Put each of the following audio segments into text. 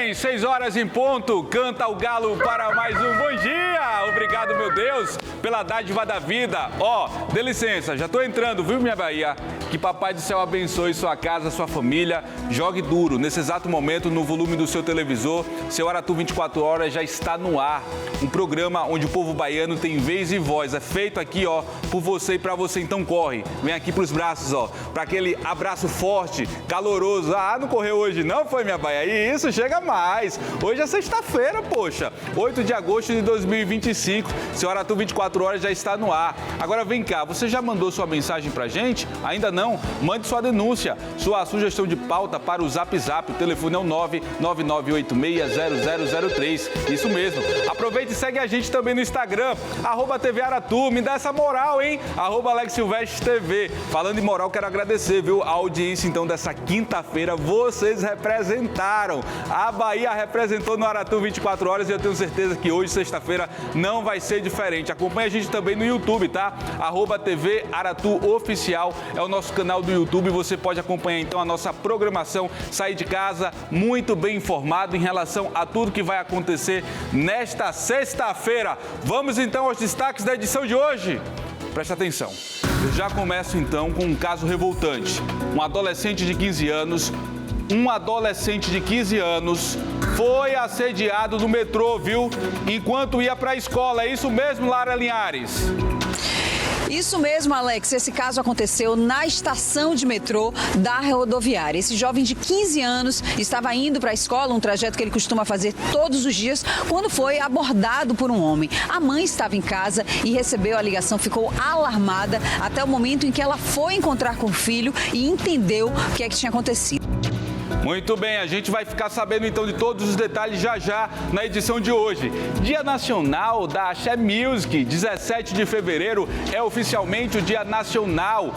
bem, 6 horas em ponto, canta o galo para mais um bom dia. Obrigado, meu Deus, pela dádiva da vida. Dê licença, já tô entrando, viu, minha Bahia? Que Papai do Céu abençoe sua casa, sua família. Jogue duro, nesse exato momento, no volume do seu televisor. Seu Aratu 24 Horas já está no ar. Um programa onde o povo baiano tem vez e voz. É feito aqui, por você e pra você. Então corre, vem aqui pros braços, para aquele abraço forte, caloroso. Não correu hoje não, foi, minha Bahia? E isso, chega mais. Hoje é sexta-feira, poxa. 8 de agosto de 2025. Seu Aratu 24 Horas já está no ar. Agora vem cá, você já mandou sua mensagem pra gente? Ainda não? Mande sua denúncia, sua sugestão de pauta para o Zap Zap. O telefone é o 999860003. Isso mesmo. Aproveita e segue a gente também no Instagram, @TV Aratu. Me dá essa moral, hein? @AlexSilvestre.tv. Falando em moral, quero agradecer, viu? A audiência, então, dessa quinta-feira. Vocês representaram. A Bahia representou no Aratu 24 Horas e eu tenho certeza que hoje, sexta-feira, não vai ser diferente. Acompanhe a gente também no YouTube, tá? @TV Aratu Oficial é o nosso canal do YouTube. Você pode acompanhar, então, a nossa programação, sair de casa muito bem informado em relação a tudo que vai acontecer nesta sexta-feira. Vamos, então, aos destaques da edição de hoje. Preste atenção. Eu já começo, então, com um caso revoltante. Um adolescente de 15 anos foi assediado no metrô, viu? Enquanto ia para a escola. É isso mesmo, Lara Linhares? Isso mesmo, Alex. Esse caso aconteceu na estação de metrô da rodoviária. Esse jovem de 15 anos estava indo para a escola, um trajeto que ele costuma fazer todos os dias, quando foi abordado por um homem. A mãe estava em casa e recebeu a ligação, ficou alarmada até o momento em que ela foi encontrar com o filho e entendeu o que é que tinha acontecido. Muito bem, a gente vai ficar sabendo então de todos os detalhes já na edição de hoje. Dia Nacional da Axé Music, 17 de fevereiro é oficialmente o Dia Nacional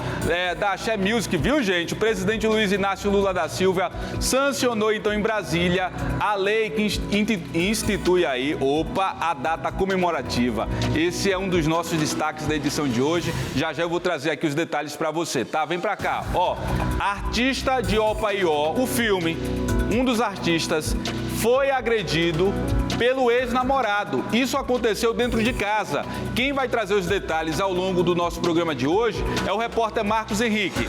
da Axé Music, viu, gente? O presidente Luiz Inácio Lula da Silva sancionou então em Brasília a lei que institui aí, a data comemorativa. Esse é um dos nossos destaques da edição de hoje. Já eu vou trazer aqui os detalhes para você, tá? Vem para cá, Artista de Opaió, o filme, um dos artistas foi agredido pelo ex-namorado. Isso aconteceu dentro de casa. Quem vai trazer os detalhes ao longo do nosso programa de hoje é o repórter Marcos Henrique.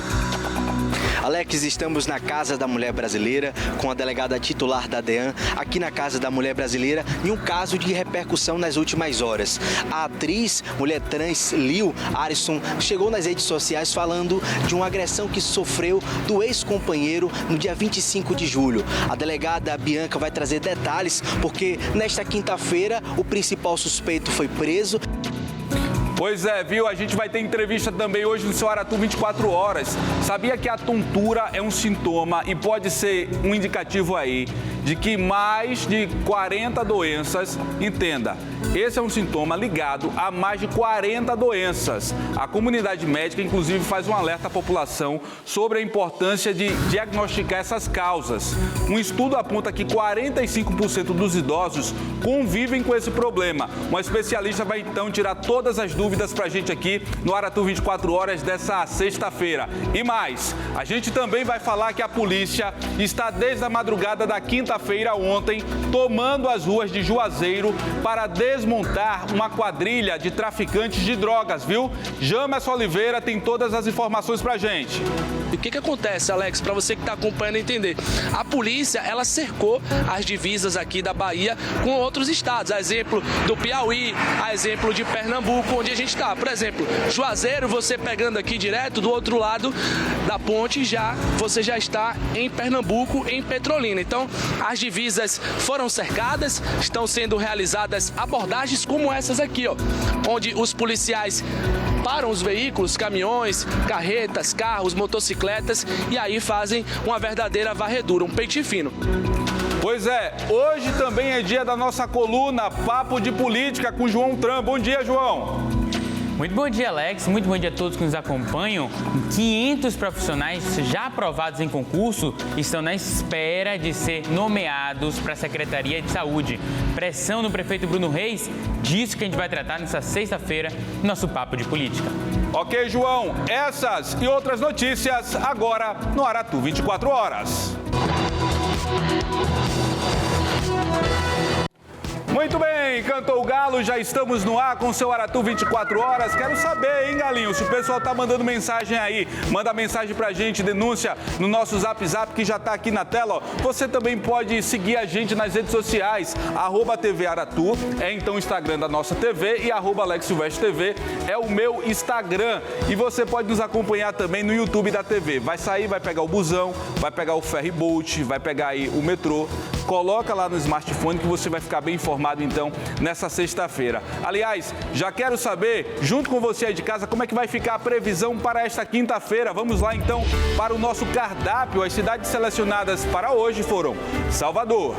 Alex, estamos na Casa da Mulher Brasileira com a delegada titular da DEAN aqui na Casa da Mulher Brasileira em um caso de repercussão nas últimas horas. A atriz, mulher trans Lil Arisson, chegou nas redes sociais falando de uma agressão que sofreu do ex-companheiro no dia 25 de julho. A delegada Bianca vai trazer detalhes porque nesta quinta-feira o principal suspeito foi preso. Pois é, viu? A gente vai ter entrevista também hoje no seu Aratu 24 Horas. Sabia que a tontura é um sintoma e pode ser um indicativo aí de que mais de 40 doenças, entenda, esse é um sintoma ligado a mais de 40 doenças. A comunidade médica, inclusive, faz um alerta à população sobre a importância de diagnosticar essas causas. Um estudo aponta que 45% dos idosos convivem com esse problema. Uma especialista vai, então, tirar todas as dúvidas pra gente aqui no Aratu 24 Horas dessa sexta-feira. E mais, a gente também vai falar que a polícia está desde a madrugada da quinta-feira ontem tomando as ruas de Juazeiro para desmontar uma quadrilha de traficantes de drogas, viu? Jamerson Oliveira tem todas as informações pra gente. O que acontece, Alex, para você que está acompanhando entender? A polícia, ela cercou as divisas aqui da Bahia com outros estados, a exemplo do Piauí, a exemplo de Pernambuco, onde a gente está. Por exemplo, Juazeiro, você pegando aqui direto do outro lado da ponte, você já está em Pernambuco, em Petrolina. Então, as divisas foram cercadas, estão sendo realizadas abordagens como essas aqui, onde os policiais param os veículos, caminhões, carretas, carros, motocicletas e aí fazem uma verdadeira varredura, um pente fino. Pois é, hoje também é dia da nossa coluna Papo de Política com João Tram. Bom dia, João. Muito bom dia, Alex. Muito bom dia a todos que nos acompanham. 500 profissionais já aprovados em concurso estão na espera de ser nomeados para a Secretaria de Saúde. Pressão no prefeito Bruno Reis, disso que a gente vai tratar nessa sexta-feira no nosso Papo de Política. Ok, João. Essas e outras notícias agora no Aratu 24 Horas. Muito bem, cantou o galo, já estamos no ar com o seu Aratu 24 horas. Quero saber, hein, Galinho, se o pessoal tá mandando mensagem aí, manda mensagem pra gente, denúncia no nosso Zap que já tá aqui na tela, ó. Você também pode seguir a gente nas redes sociais, @TV Aratu, é então o Instagram da nossa TV, e @AlexSilvestre.tv é o meu Instagram. E você pode nos acompanhar também no YouTube da TV. Vai sair, vai pegar o busão, vai pegar o ferryboat, vai pegar aí o metrô. Coloca lá no smartphone que você vai ficar bem informado, então, nessa sexta-feira. Aliás, já quero saber, junto com você aí de casa, como é que vai ficar a previsão para esta quinta-feira. Vamos lá, então, para o nosso cardápio. As cidades selecionadas para hoje foram Salvador,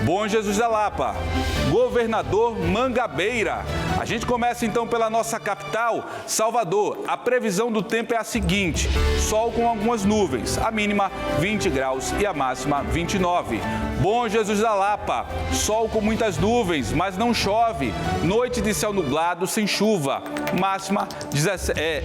Bom Jesus da Lapa, Governador Mangabeira. A gente começa então pela nossa capital, Salvador. A previsão do tempo é a seguinte: sol com algumas nuvens, a mínima 20 graus e a máxima 29. Bom Jesus da Lapa, sol com muitas nuvens, mas não chove. Noite de céu nublado, sem chuva. Máxima,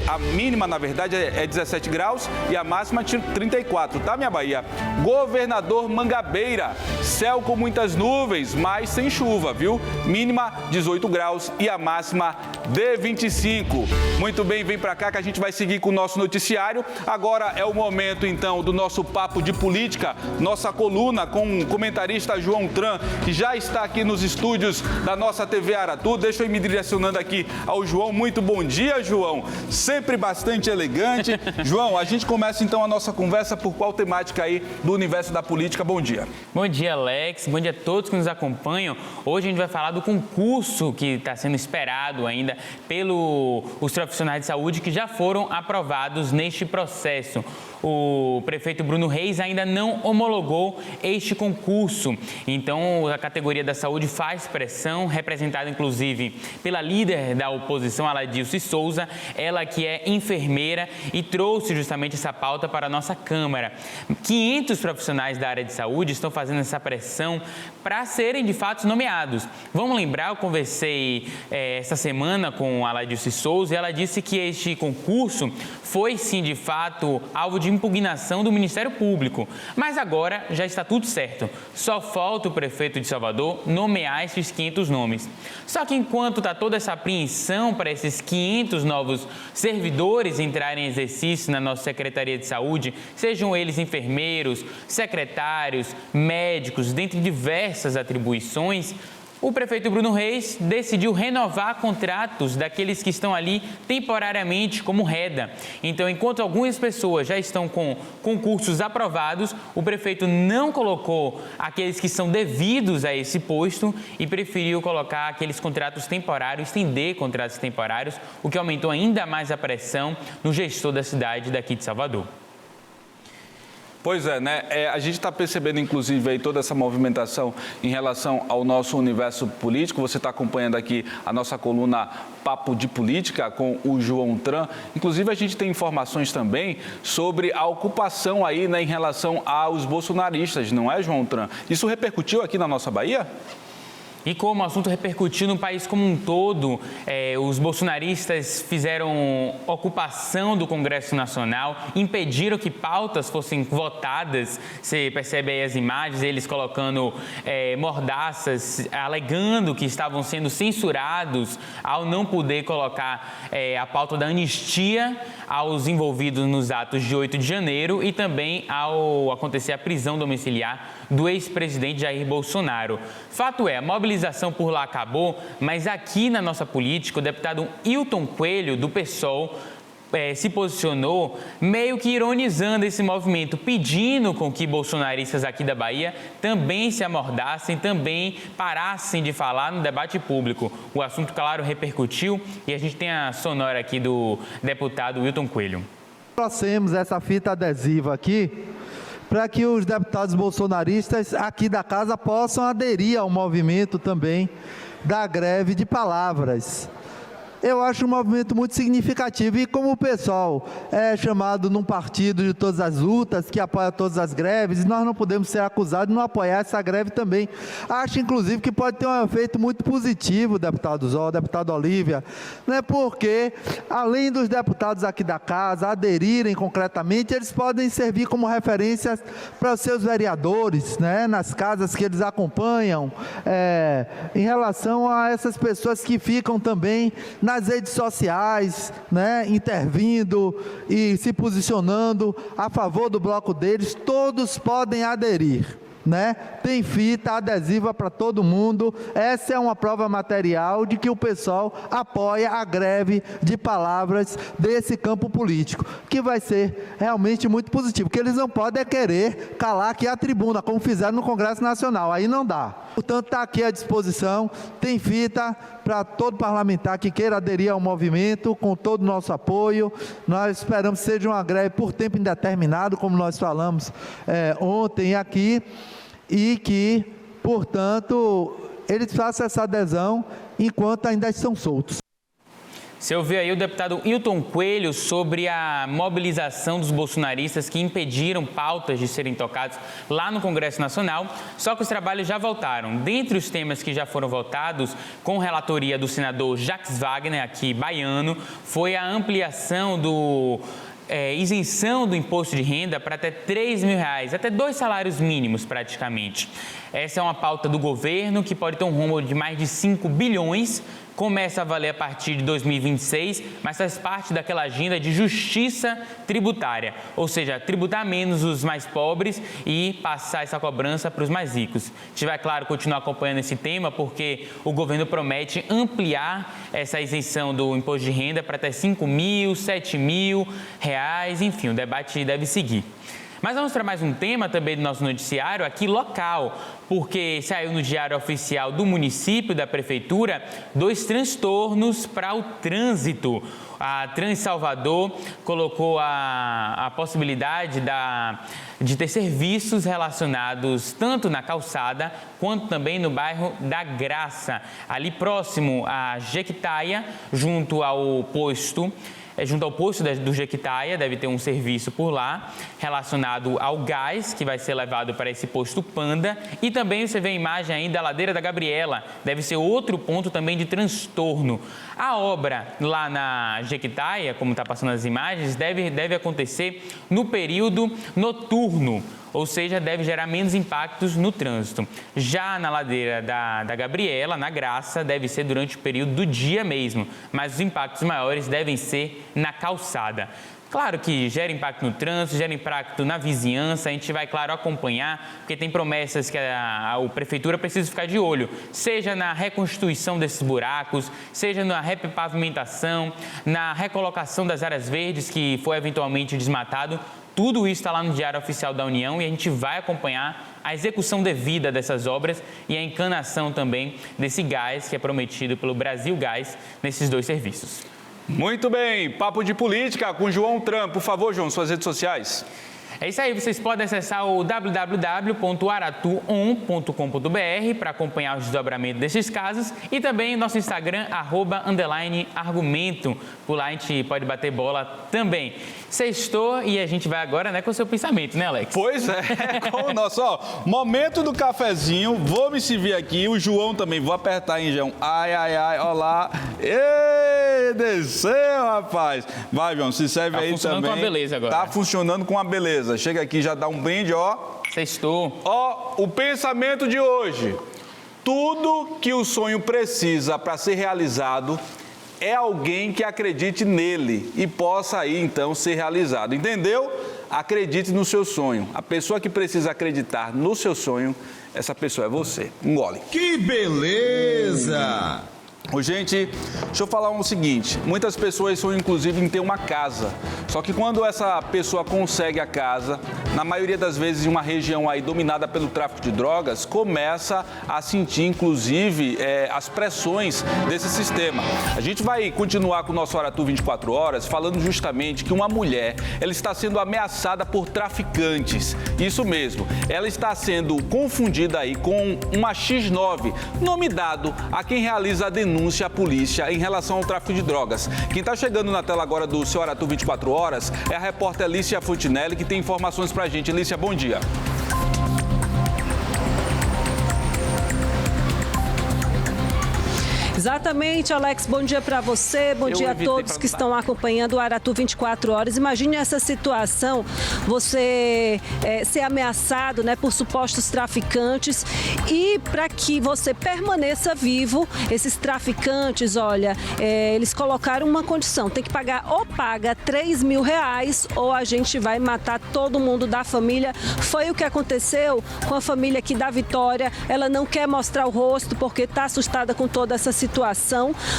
a mínima na verdade é 17 graus e a máxima 34, tá, minha Bahia? Governador Mangabeira, céu com muitas nuvens, mas sem chuva, viu? Mínima 18 graus e a máxima de 25. Muito bem, vem pra cá que a gente vai seguir com o nosso noticiário. Agora é o momento, então, do nosso Papo de Política, nossa coluna com o comentarista João Tran, que já está aqui nos estúdios da nossa TV Aratu. Deixa eu ir me direcionando aqui ao João. Muito bom dia, João. Sempre bastante elegante. João, a gente começa, então, a nossa conversa por qual temática aí do universo da política? Bom dia. Bom dia, Alex. Bom dia a todos que nos acompanham. Hoje a gente vai falar do concurso que está sendo esperado ainda pelos profissionais de saúde que já foram aprovados neste processo. O prefeito Bruno Reis ainda não homologou este concurso. Então, a categoria da saúde faz pressão, representada inclusive pela líder da oposição, Aladilce Souza, ela que é enfermeira e trouxe justamente essa pauta para a nossa Câmara. 500 profissionais da área de saúde estão fazendo essa pressão para serem de fato nomeados. Vamos lembrar, eu conversei essa semana com a Aladilce Souza e ela disse que este concurso foi sim de fato alvo de impugnação do Ministério Público, mas agora já está tudo certo. Só falta o prefeito de Salvador nomear esses 500 nomes. Só que enquanto está toda essa apreensão para esses 500 novos servidores entrarem em exercício na nossa Secretaria de Saúde, sejam eles enfermeiros, secretários, médicos, dentre diversas atribuições, o prefeito Bruno Reis decidiu renovar contratos daqueles que estão ali temporariamente como reda. Então, enquanto algumas pessoas já estão com concursos aprovados, o prefeito não colocou aqueles que são devidos a esse posto e preferiu colocar aqueles contratos temporários, estender contratos temporários, o que aumentou ainda mais a pressão no gestor da cidade daqui de Salvador. Pois é, né? A gente está percebendo, inclusive, aí toda essa movimentação em relação ao nosso universo político. Você está acompanhando aqui a nossa coluna Papo de Política com o João Tran. Inclusive, a gente tem informações também sobre a ocupação aí, né, em relação aos bolsonaristas, não é, João Tran? Isso repercutiu aqui na nossa Bahia? E como o assunto repercutiu no país como um todo, os bolsonaristas fizeram ocupação do Congresso Nacional, impediram que pautas fossem votadas. Você percebe aí as imagens, eles colocando mordaças, alegando que estavam sendo censurados ao não poder colocar a pauta da anistia aos envolvidos nos atos de 8 de janeiro e também ao acontecer a prisão domiciliar do ex-presidente Jair Bolsonaro. Fato é, a mobilização por lá acabou, mas aqui na nossa política, o deputado Hilton Coelho, do PSOL, se posicionou meio que ironizando esse movimento, pedindo com que bolsonaristas aqui da Bahia também se amordassem, também parassem de falar no debate público. O assunto, claro, repercutiu e a gente tem a sonora aqui do deputado Hilton Coelho. Trouxemos essa fita adesiva aqui para que os deputados bolsonaristas aqui da casa possam aderir ao movimento também da greve de palavras. eu acho um movimento muito significativo. E como o pessoal é chamado num partido de todas as lutas, que apoia todas as greves, nós não podemos ser acusados de não apoiar essa greve também. Acho, inclusive, que pode ter um efeito muito positivo, deputado Zó, deputado Olívia, né? Porque, além dos deputados aqui da casa aderirem concretamente, eles podem servir como referências para os seus vereadores, né? Nas casas que eles acompanham, em relação a essas pessoas que ficam também nas redes sociais, né, intervindo e se posicionando a favor do bloco deles. Todos podem aderir, né? Tem fita adesiva para todo mundo. Essa é uma prova material de que o pessoal apoia a greve de palavras desse campo político, que vai ser realmente muito positivo, porque eles não podem querer calar aqui a tribuna, como fizeram no Congresso Nacional, aí não dá. Portanto, está aqui à disposição, tem fita para todo parlamentar que queira aderir ao movimento, com todo o nosso apoio. Nós esperamos que seja uma greve por tempo indeterminado, como nós falamos ontem aqui, e que, portanto, eles façam essa adesão enquanto ainda estão soltos. Você ouviu aí o deputado Hilton Coelho sobre a mobilização dos bolsonaristas que impediram pautas de serem tocadas lá no Congresso Nacional, só que os trabalhos já voltaram. Dentre os temas que já foram votados, com relatoria do senador Jacques Wagner, aqui baiano, foi a ampliação isenção do imposto de renda para até R$3.000, até 2 salários mínimos praticamente. Essa é uma pauta do governo que pode ter um rumo de mais de 5 bilhões, começa a valer a partir de 2026, mas faz parte daquela agenda de justiça tributária, ou seja, tributar menos os mais pobres e passar essa cobrança para os mais ricos. A gente vai, claro, continuar acompanhando esse tema, porque o governo promete ampliar essa isenção do imposto de renda para até R$5.000, R$7.000, enfim, o debate deve seguir. Mas vamos para mais um tema também do nosso noticiário, aqui local, porque saiu no Diário Oficial do município, da prefeitura, 2 transtornos para o trânsito. A Trans Salvador colocou a possibilidade de ter serviços relacionados tanto na calçada quanto também no bairro da Graça, ali próximo a Jequitaia, junto ao posto do Jequitaia, deve ter um serviço por lá relacionado ao gás que vai ser levado para esse posto Panda, e também você vê a imagem ainda da Ladeira da Gabriela, deve ser outro ponto também de transtorno. A obra lá na Jequitaia, como está passando as imagens, deve acontecer no período noturno, ou seja, deve gerar menos impactos no trânsito. Já na Ladeira da Gabriela, na Graça, deve ser durante o período do dia mesmo, mas os impactos maiores devem ser na calçada. Claro que gera impacto no trânsito, gera impacto na vizinhança, a gente vai, claro, acompanhar, porque tem promessas que a prefeitura precisa ficar de olho, seja na reconstituição desses buracos, seja na repavimentação, na recolocação das áreas verdes que foi eventualmente desmatado. Tudo isso está lá no Diário Oficial da União e a gente vai acompanhar a execução devida dessas obras e a encanação também desse gás que é prometido pelo Brasil Gás nesses 2 serviços. Muito bem, papo de política com João Tram. Por favor, João, suas redes sociais. É isso aí, vocês podem acessar o www.aratu1.com.br para acompanhar o desdobramento desses casos e também nosso Instagram, @argumento. Por lá a gente pode bater bola também. Sextou e a gente vai agora, né, com o seu pensamento, né, Alex? Pois é, com o nosso, momento do cafezinho, vou me servir aqui, o João também, vou apertar, hein, João? Ai, olá. Ê, desceu, rapaz. Vai, João, se serve aí também. Tá funcionando com uma beleza agora. Tá funcionando com uma beleza. Chega aqui, já dá um brinde, ó. Sextou. Ó, o pensamento de hoje. Tudo que o sonho precisa para ser realizado é alguém que acredite nele e possa aí, então, ser realizado. Entendeu? Acredite no seu sonho. A pessoa que precisa acreditar no seu sonho, essa pessoa é você. Engole. Que beleza! Ô, gente, deixa eu falar o seguinte, muitas pessoas sonham inclusive em ter uma casa, só que quando essa pessoa consegue a casa, na maioria das vezes em uma região aí dominada pelo tráfico de drogas, começa a sentir, inclusive, as pressões desse sistema. A gente vai continuar com o nosso Aratu 24 Horas falando justamente que uma mulher, ela está sendo ameaçada por traficantes. Isso mesmo, ela está sendo confundida aí com uma X9, nome dado a quem realiza a denúncia à polícia em relação ao tráfico de drogas. Quem está chegando na tela agora do seu Aratu 24 Horas é a repórter Lícia Fontinelli, que tem informações pra gente. Lícia, bom dia. Exatamente, Alex. Bom dia para você, bom dia a todos que estão acompanhando o Aratu 24 Horas. Imagine essa situação, você ser ameaçado, né, por supostos traficantes, e para que você permaneça vivo, esses traficantes, olha, eles colocaram uma condição, tem que pagar, ou paga R$3.000 ou a gente vai matar todo mundo da família. Foi o que aconteceu com a família aqui da Vitória. Ela não quer mostrar o rosto porque está assustada com toda essa situação,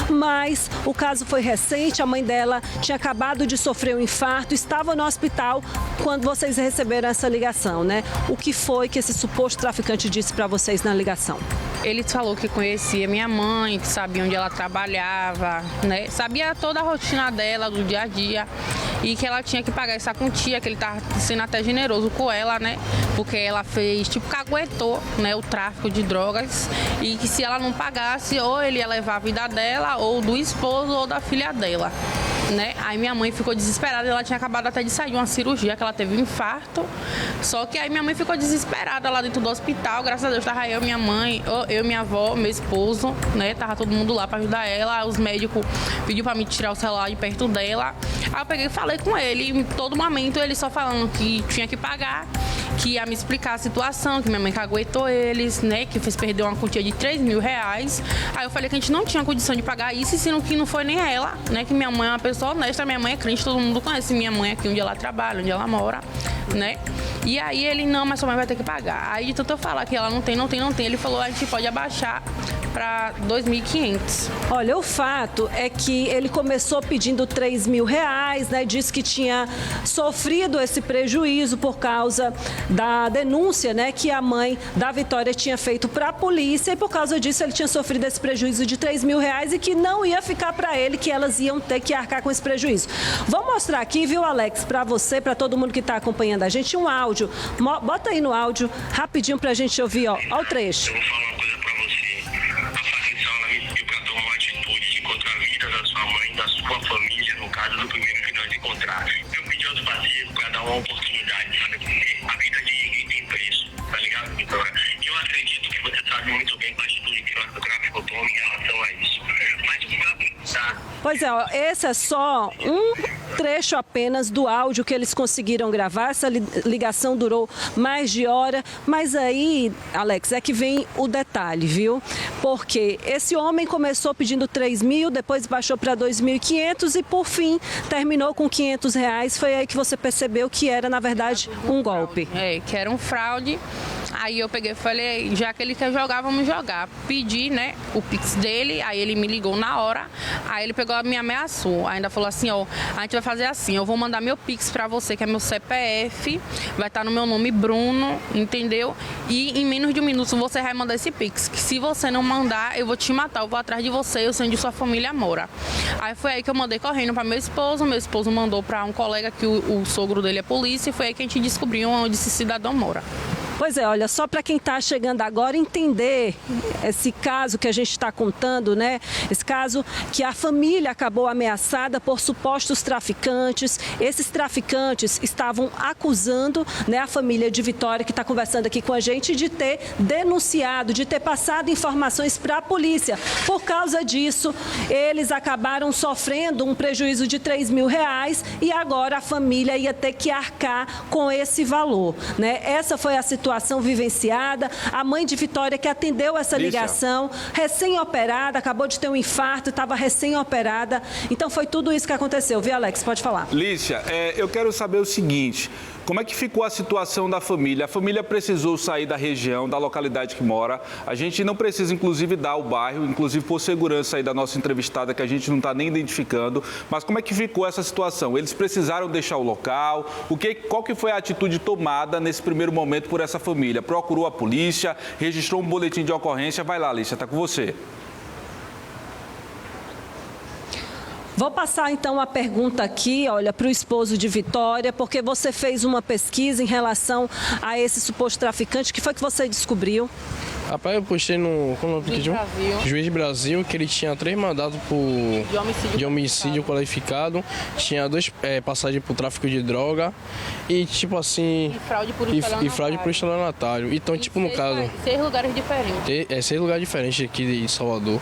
mas o caso foi recente, a mãe dela tinha acabado de sofrer um infarto, estava no hospital quando vocês receberam essa ligação, né? O que foi que esse suposto traficante disse para vocês na ligação? Ele falou que conhecia minha mãe, que sabia onde ela trabalhava, né? Sabia toda a rotina dela, do dia a dia, e que ela tinha que pagar essa quantia, que ele estava sendo até generoso com ela, né? Porque ela fez, tipo, caguetou, né, o tráfico de drogas, e que se ela não pagasse, ou ele ia levar a vida dela, ou do esposo, ou da filha dela, né? Aí minha mãe ficou desesperada, ela tinha acabado até de sair de uma cirurgia, que ela teve um infarto, só que aí minha mãe ficou desesperada lá dentro do hospital. Graças a Deus tava eu, minha mãe, eu, minha avó, meu esposo, né? Tava todo mundo lá para ajudar ela. Os médicos pediu para me tirar o celular de perto dela. Aí eu peguei e falei com ele, em todo momento ele só falando que tinha que pagar, que ia me explicar a situação, que minha mãe caguetou eles, né, que fez perder uma quantia de R$3.000. Aí eu falei que a gente não tinha condição de pagar isso, sendo que não foi nem ela, né, que minha mãe é uma pessoa honesta, minha mãe é crente, todo mundo conhece minha mãe aqui, onde ela trabalha, onde ela mora, né. E aí ele, não, mas sua mãe vai ter que pagar. Aí de tanto eu falar que ela não tem, ele falou, a gente pode abaixar para 2.500. Olha, o fato é que ele começou pedindo R$3.000, né? Disse que tinha sofrido esse prejuízo por causa da denúncia, né, que a mãe da Vitória tinha feito para a polícia, e por causa disso ele tinha sofrido esse prejuízo de R$3.000 e que não ia ficar para ele, que elas iam ter que arcar com esse prejuízo. Vou mostrar aqui, viu, Alex, para você, para todo mundo que está acompanhando a gente, um áudio. Bota aí no áudio rapidinho para a gente ouvir, ó o trecho. Eu vou falar uma coisa pra você. A facção, ela me pediu pra tomar uma atitude contra a vida da sua mãe, da sua família, no caso do primeiro que nós encontrar. Eu pedi aos parceiros pra dar uma oportunidade, sabe? Porque a vida de ninguém tem preço, tá ligado, Vitória? E eu acredito que você sabe muito bem com a atitude que o tráfico toma em relação a isso. Mas tá. Pois é, ó, esse é só um trecho apenas do áudio que eles conseguiram gravar. Essa ligação durou mais de hora, mas aí, Alex, é que vem o detalhe, viu? Porque esse homem começou pedindo R$3.000, depois baixou para R$2.500 e, por fim, terminou com R$500. Foi aí que você percebeu que era, na verdade, um golpe. Que era um fraude. Aí eu peguei e falei, já que ele quer jogar, vamos jogar. Pedi, né, o Pix dele, aí ele me ligou na hora, aí ele pegou, me ameaçou. Ainda falou assim, ó, a gente vai fazer assim, eu vou mandar meu Pix pra você, que é meu CPF, vai estar no meu nome Bruno, entendeu? E em menos de um minuto você vai mandar esse Pix, que se você não mandar, eu vou te matar, eu vou atrás de você, eu sei onde sua família mora. Aí foi aí que eu mandei correndo pra meu esposo mandou pra um colega que o sogro dele é polícia, e foi aí que a gente descobriu onde esse cidadão mora. Pois é, olha, só para quem está chegando agora entender esse caso que a gente está contando, né? Esse caso que a família acabou ameaçada por supostos traficantes. Esses traficantes estavam acusando, né, a família de Vitória, que está conversando aqui com a gente, de ter denunciado, de ter passado informações para a polícia. Por causa disso, eles acabaram sofrendo um prejuízo de R$3.000 e agora a família ia ter que arcar com esse valor, né? Essa foi a situação vivenciada. A mãe de Vitória, que atendeu essa ligação, recém-operada, acabou de ter um infarto, estava recém-operada. Então foi tudo isso que aconteceu, viu, Alex? Pode falar. Lícia, eu quero saber o seguinte, Como é que ficou a situação da família? A família precisou sair da região, da localidade que mora. A gente não precisa, inclusive, dar o bairro, inclusive por segurança aí da nossa entrevistada, que a gente não está nem identificando. Mas como é que ficou essa situação? Eles precisaram deixar o local? Qual que foi a atitude tomada nesse primeiro momento por essa família? Procurou a polícia, registrou um boletim de ocorrência? Vai lá, Alicia, está com você. Vou passar então a pergunta aqui, olha, para o esposo de Vitória, porque você fez uma pesquisa em relação a esse suposto traficante. O que foi que você descobriu? Rapaz, eu postei no Juiz Brasil que ele tinha 3 mandatos de homicídio qualificado, tinha 2 passagens por tráfico de droga e tipo assim. E fraude por estelionatário. Então, tipo, no caso. 6 lugares diferentes. 6 lugares diferentes aqui de Salvador.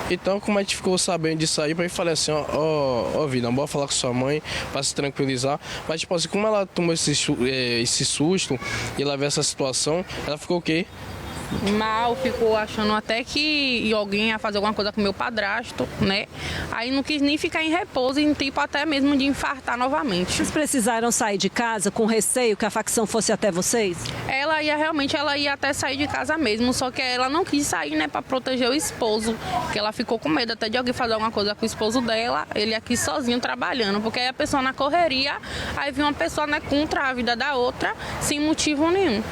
Então, como a gente ficou sabendo disso aí, eu falei assim: ó, vida, bora falar com sua mãe para se tranquilizar. Mas, tipo assim, como ela tomou esse susto e ela viu essa situação, ela ficou o quê? Mal, ficou achando até que alguém ia fazer alguma coisa com meu padrasto, né? Aí não quis nem ficar em repouso e tipo até mesmo de infartar novamente. Vocês precisaram sair de casa com receio que a facção fosse até vocês? Ela ia até sair de casa mesmo, só que ela não quis sair, né, para proteger o esposo, porque ela ficou com medo até de alguém fazer alguma coisa com o esposo dela, ele aqui sozinho trabalhando, porque aí a pessoa na correria, aí viu uma pessoa, né, contra a vida da outra, sem motivo nenhum.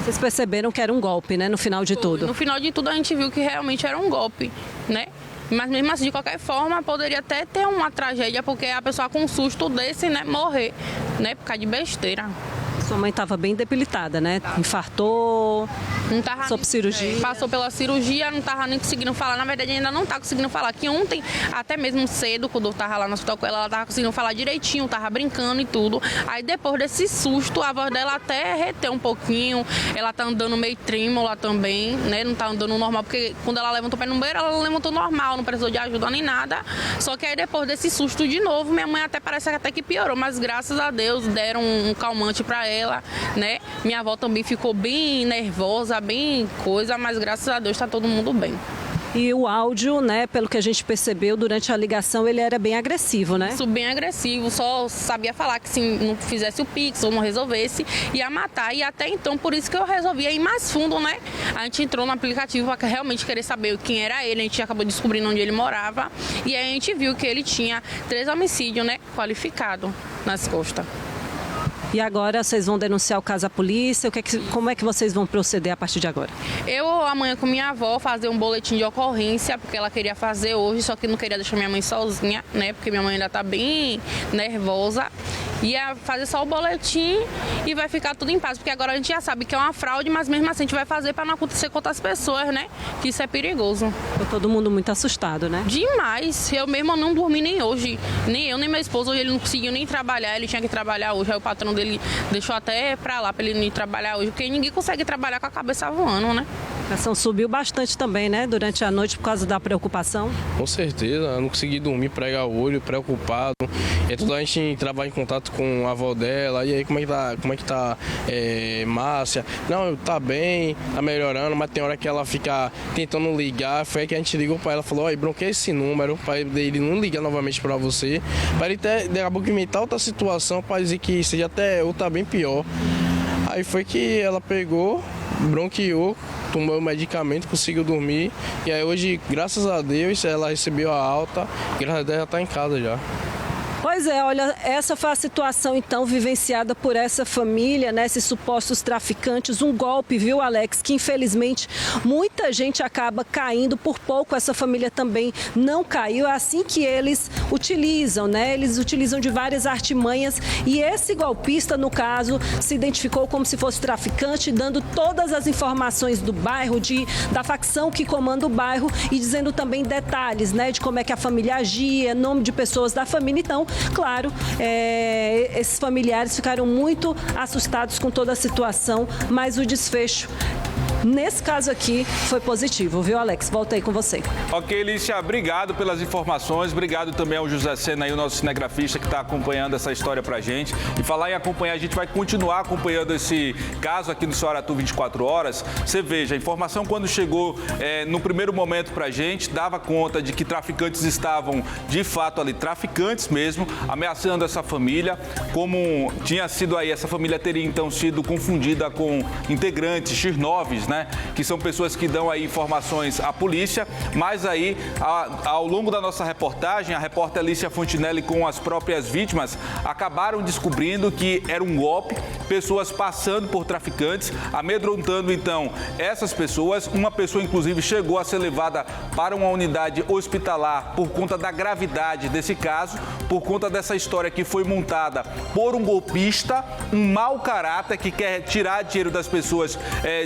Vocês perceberam que era um golpe, né, no final de tudo? No final de tudo a gente viu que realmente era um golpe, né? Mas mesmo assim, de qualquer forma, poderia até ter uma tragédia, porque a pessoa com um susto desse, né, morrer, né, por causa de besteira. Sua mãe estava bem debilitada, né? Infartou, passou por cirurgia. Passou pela cirurgia, não estava nem conseguindo falar. Na verdade, ainda não está conseguindo falar. Que ontem, até mesmo cedo, quando eu estava lá no hospital com ela estava conseguindo falar direitinho, estava brincando e tudo. Aí depois desse susto, a voz dela até reteu um pouquinho. Ela tá andando meio trêmula também, né? Não tá andando normal, porque quando ela levantou o pé no banheiro, ela levantou normal, não precisou de ajuda nem nada. Só que aí depois desse susto de novo, minha mãe até parece até que piorou, mas graças a Deus deram um calmante para ela, né? Minha avó também ficou bem nervosa, bem coisa, mas graças a Deus está todo mundo bem. E o áudio, né, pelo que a gente percebeu durante a ligação, ele era bem agressivo, né? Isso, bem agressivo, só sabia falar que se não fizesse o Pix ou não resolvesse, ia matar. E até então, por isso que eu resolvi ir mais fundo, né? A gente entrou no aplicativo para realmente querer saber quem era ele, a gente acabou descobrindo onde ele morava. E aí a gente viu que ele tinha 3 homicídios, né, qualificados nas costas. E agora vocês vão denunciar o caso à polícia? Como é que vocês vão proceder a partir de agora? Eu amanhã com minha avó fazer um boletim de ocorrência, porque ela queria fazer hoje, só que não queria deixar minha mãe sozinha, né? Porque minha mãe ainda tá bem nervosa. Ia fazer só o boletim e vai ficar tudo em paz, porque agora a gente já sabe que é uma fraude, mas mesmo assim a gente vai fazer para não acontecer com outras pessoas, né? Que isso é perigoso. Ficou todo mundo muito assustado, né? Demais. Eu mesmo não dormi nem hoje. Nem eu, nem meu esposo. Hoje ele não conseguiu nem trabalhar, ele tinha que trabalhar hoje. Aí o patrão dele deixou até pra lá, pra ele não ir trabalhar hoje, porque ninguém consegue trabalhar com a cabeça voando, né? A pressão subiu bastante também, né? Durante a noite por causa da preocupação. Com certeza, eu não consegui dormir, pregar o olho, preocupado. E toda a gente entrava em contato com a avó dela, e aí como é que tá Márcia? Não, tá bem, tá melhorando, mas tem hora que ela fica tentando ligar. Foi aí que a gente ligou pra ela, falou: ó, bloqueia esse número, pra ele não ligar novamente pra você, para ele ter, daqui a pouco, inventar outra situação, pra dizer que seja até ou tá bem pior. Aí foi que ela pegou, bronqueou, tomou o medicamento, conseguiu dormir. E aí hoje, graças a Deus, ela recebeu a alta, graças a Deus já tá em casa já. Pois é, olha, essa foi a situação então vivenciada por essa família, né, esses supostos traficantes, um golpe, viu, Alex, que infelizmente muita gente acaba caindo, por pouco essa família também não caiu, é assim que eles utilizam, né, eles utilizam de várias artimanhas e esse golpista, no caso, se identificou como se fosse traficante, dando todas as informações do bairro, da facção que comanda o bairro e dizendo também detalhes, né, de como é que a família agia, nome de pessoas da família. Então, claro, esses familiares ficaram muito assustados com toda a situação, mas o desfecho Nesse caso aqui, foi positivo, viu, Alex? Volta aí com você. Ok, Lícia, obrigado pelas informações, obrigado também ao José Sena, aí, o nosso cinegrafista que está acompanhando essa história pra gente. E falar em acompanhar, a gente vai continuar acompanhando esse caso aqui no Seu Aratu 24 Horas. Você veja, a informação quando chegou no primeiro momento pra gente, dava conta de que traficantes estavam, de fato, ali, traficantes mesmo, ameaçando essa família, como tinha sido aí, essa família teria então sido confundida com integrantes X9s, né? Que são pessoas que dão aí informações à polícia, mas aí, ao longo da nossa reportagem, a repórter Alicia Fontinelli com as próprias vítimas acabaram descobrindo que era um golpe, pessoas passando por traficantes, amedrontando então essas pessoas. Uma pessoa, inclusive, chegou a ser levada para uma unidade hospitalar por conta da gravidade desse caso, por conta dessa história que foi montada por um golpista, um mau caráter que quer tirar dinheiro das pessoas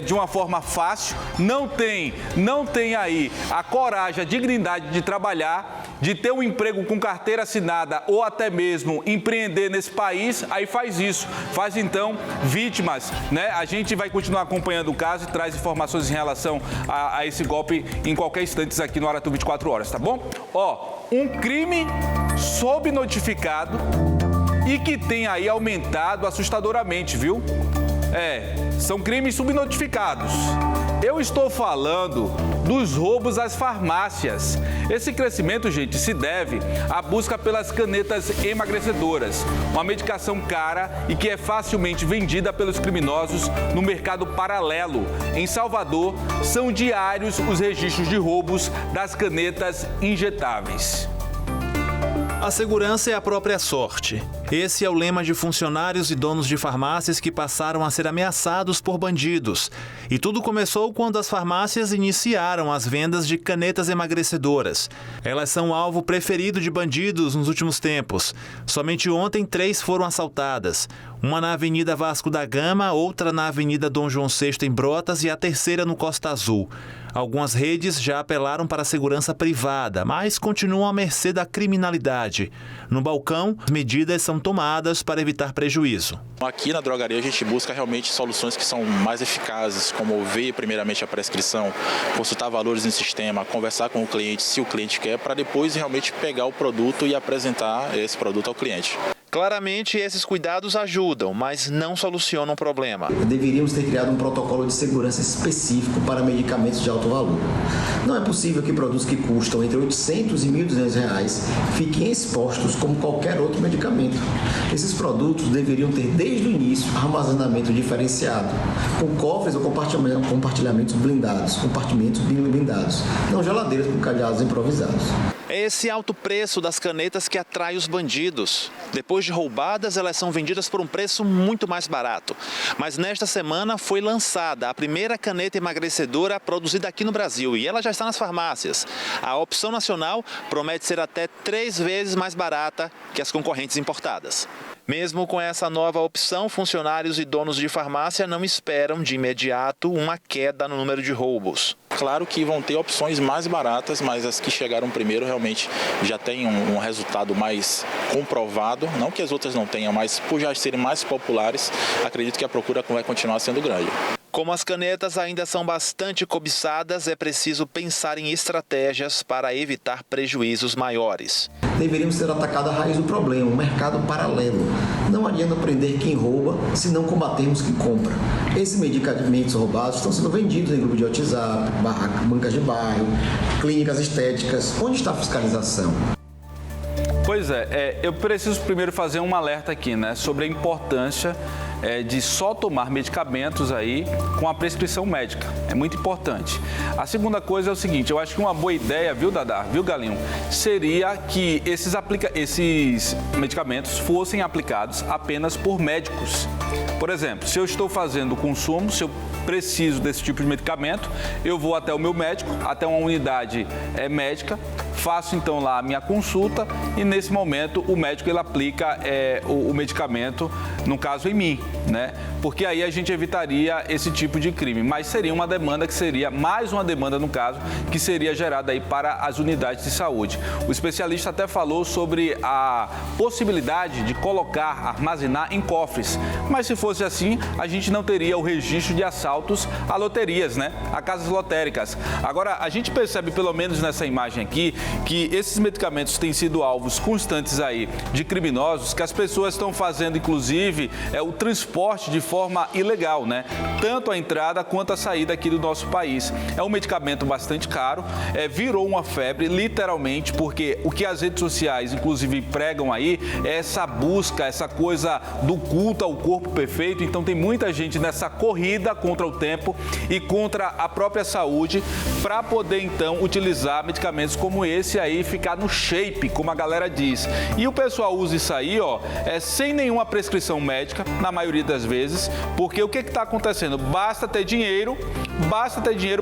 de uma forma fácil, não tem aí a coragem, a dignidade de trabalhar, de ter um emprego com carteira assinada ou até mesmo empreender nesse país, aí faz isso, faz então vítimas, né? A gente vai continuar acompanhando o caso e traz informações em relação a esse golpe em qualquer instante aqui no Aratu 24 Horas, tá bom? Um crime subnotificado e que tem aí aumentado assustadoramente, viu? São crimes subnotificados. Eu estou falando dos roubos às farmácias. Esse crescimento, gente, se deve à busca pelas canetas emagrecedoras, uma medicação cara e que é facilmente vendida pelos criminosos no mercado paralelo. Em Salvador, são diários os registros de roubos das canetas injetáveis. A segurança é a própria sorte. Esse é o lema de funcionários e donos de farmácias que passaram a ser ameaçados por bandidos. E tudo começou quando as farmácias iniciaram as vendas de canetas emagrecedoras. Elas são o alvo preferido de bandidos nos últimos tempos. Somente ontem, 3 foram assaltadas. Uma na Avenida Vasco da Gama, outra na Avenida Dom João VI em Brotas e a terceira no Costa Azul. Algumas redes já apelaram para a segurança privada, mas continuam à mercê da criminalidade. No balcão, medidas são tomadas para evitar prejuízo. Aqui na drogaria a gente busca realmente soluções que são mais eficazes, como ver primeiramente a prescrição, consultar valores no sistema, conversar com o cliente se o cliente quer, para depois realmente pegar o produto e apresentar esse produto ao cliente. Claramente, esses cuidados ajudam, mas não solucionam o problema. Deveríamos ter criado um protocolo de segurança específico para medicamentos de alto valor. Não é possível que produtos que custam entre R$800 e R$1.200 fiquem expostos como qualquer outro medicamento. Esses produtos deveriam ter, desde o início, armazenamento diferenciado, com cofres ou compartilhamentos blindados, não geladeiras com cadeados improvisados. É esse alto preço das canetas que atrai os bandidos. Depois de roubadas, elas são vendidas por um preço muito mais barato. Mas nesta semana foi lançada a primeira caneta emagrecedora produzida aqui no Brasil e ela já está nas farmácias. A opção nacional promete ser até 3 vezes mais barata que as concorrentes importadas. Mesmo com essa nova opção, funcionários e donos de farmácia não esperam de imediato uma queda no número de roubos. Claro que vão ter opções mais baratas, mas as que chegaram primeiro realmente já têm um resultado mais comprovado. Não que as outras não tenham, mas por já serem mais populares, acredito que a procura vai continuar sendo grande. Como as canetas ainda são bastante cobiçadas, é preciso pensar em estratégias para evitar prejuízos maiores. Deveríamos ter atacado a raiz do problema, o mercado paralelo. Não adianta prender quem rouba se não combatermos quem compra. Esses medicamentos roubados estão sendo vendidos em grupo de WhatsApp, bancas de bairro, clínicas estéticas. Onde está a fiscalização? Pois eu preciso primeiro fazer um alerta aqui, né, sobre a importância de só tomar medicamentos aí com a prescrição médica. É muito importante. A segunda coisa é o seguinte, eu acho que uma boa ideia, viu, Dadá, viu, Galinho, seria que esses medicamentos fossem aplicados apenas por médicos. Por exemplo, se eu estou fazendo consumo, se eu preciso desse tipo de medicamento, eu vou até o meu médico, até uma unidade médica, faço então lá a minha consulta e nesse momento o médico ele aplica o medicamento, no caso em mim, né? Porque aí a gente evitaria esse tipo de crime, mas seria uma demanda que seria, mais uma demanda no caso, que seria gerada aí para as unidades de saúde. O especialista até falou sobre a possibilidade de colocar, armazenar em cofres, mas se fosse assim, a gente não teria o registro de assaltos a loterias, né? A casas lotéricas. Agora, a gente percebe, pelo menos nessa imagem aqui, que esses medicamentos têm sido alvos constantes aí de criminosos, que as pessoas estão fazendo, inclusive, o transporte de forma ilegal, né? Tanto a entrada quanto a saída aqui do nosso país. É um medicamento bastante caro, virou uma febre, literalmente, porque o que as redes sociais, inclusive, pregam aí é essa busca, essa coisa do culto ao corpo perfeito. Então, tem muita gente nessa corrida contra o tempo e contra a própria saúde para poder, então, utilizar medicamentos como esse aí e ficar no shape, como a galera diz. E o pessoal usa isso aí, sem nenhuma prescrição médica, na maioria das vezes, porque o que está acontecendo? Basta ter dinheiro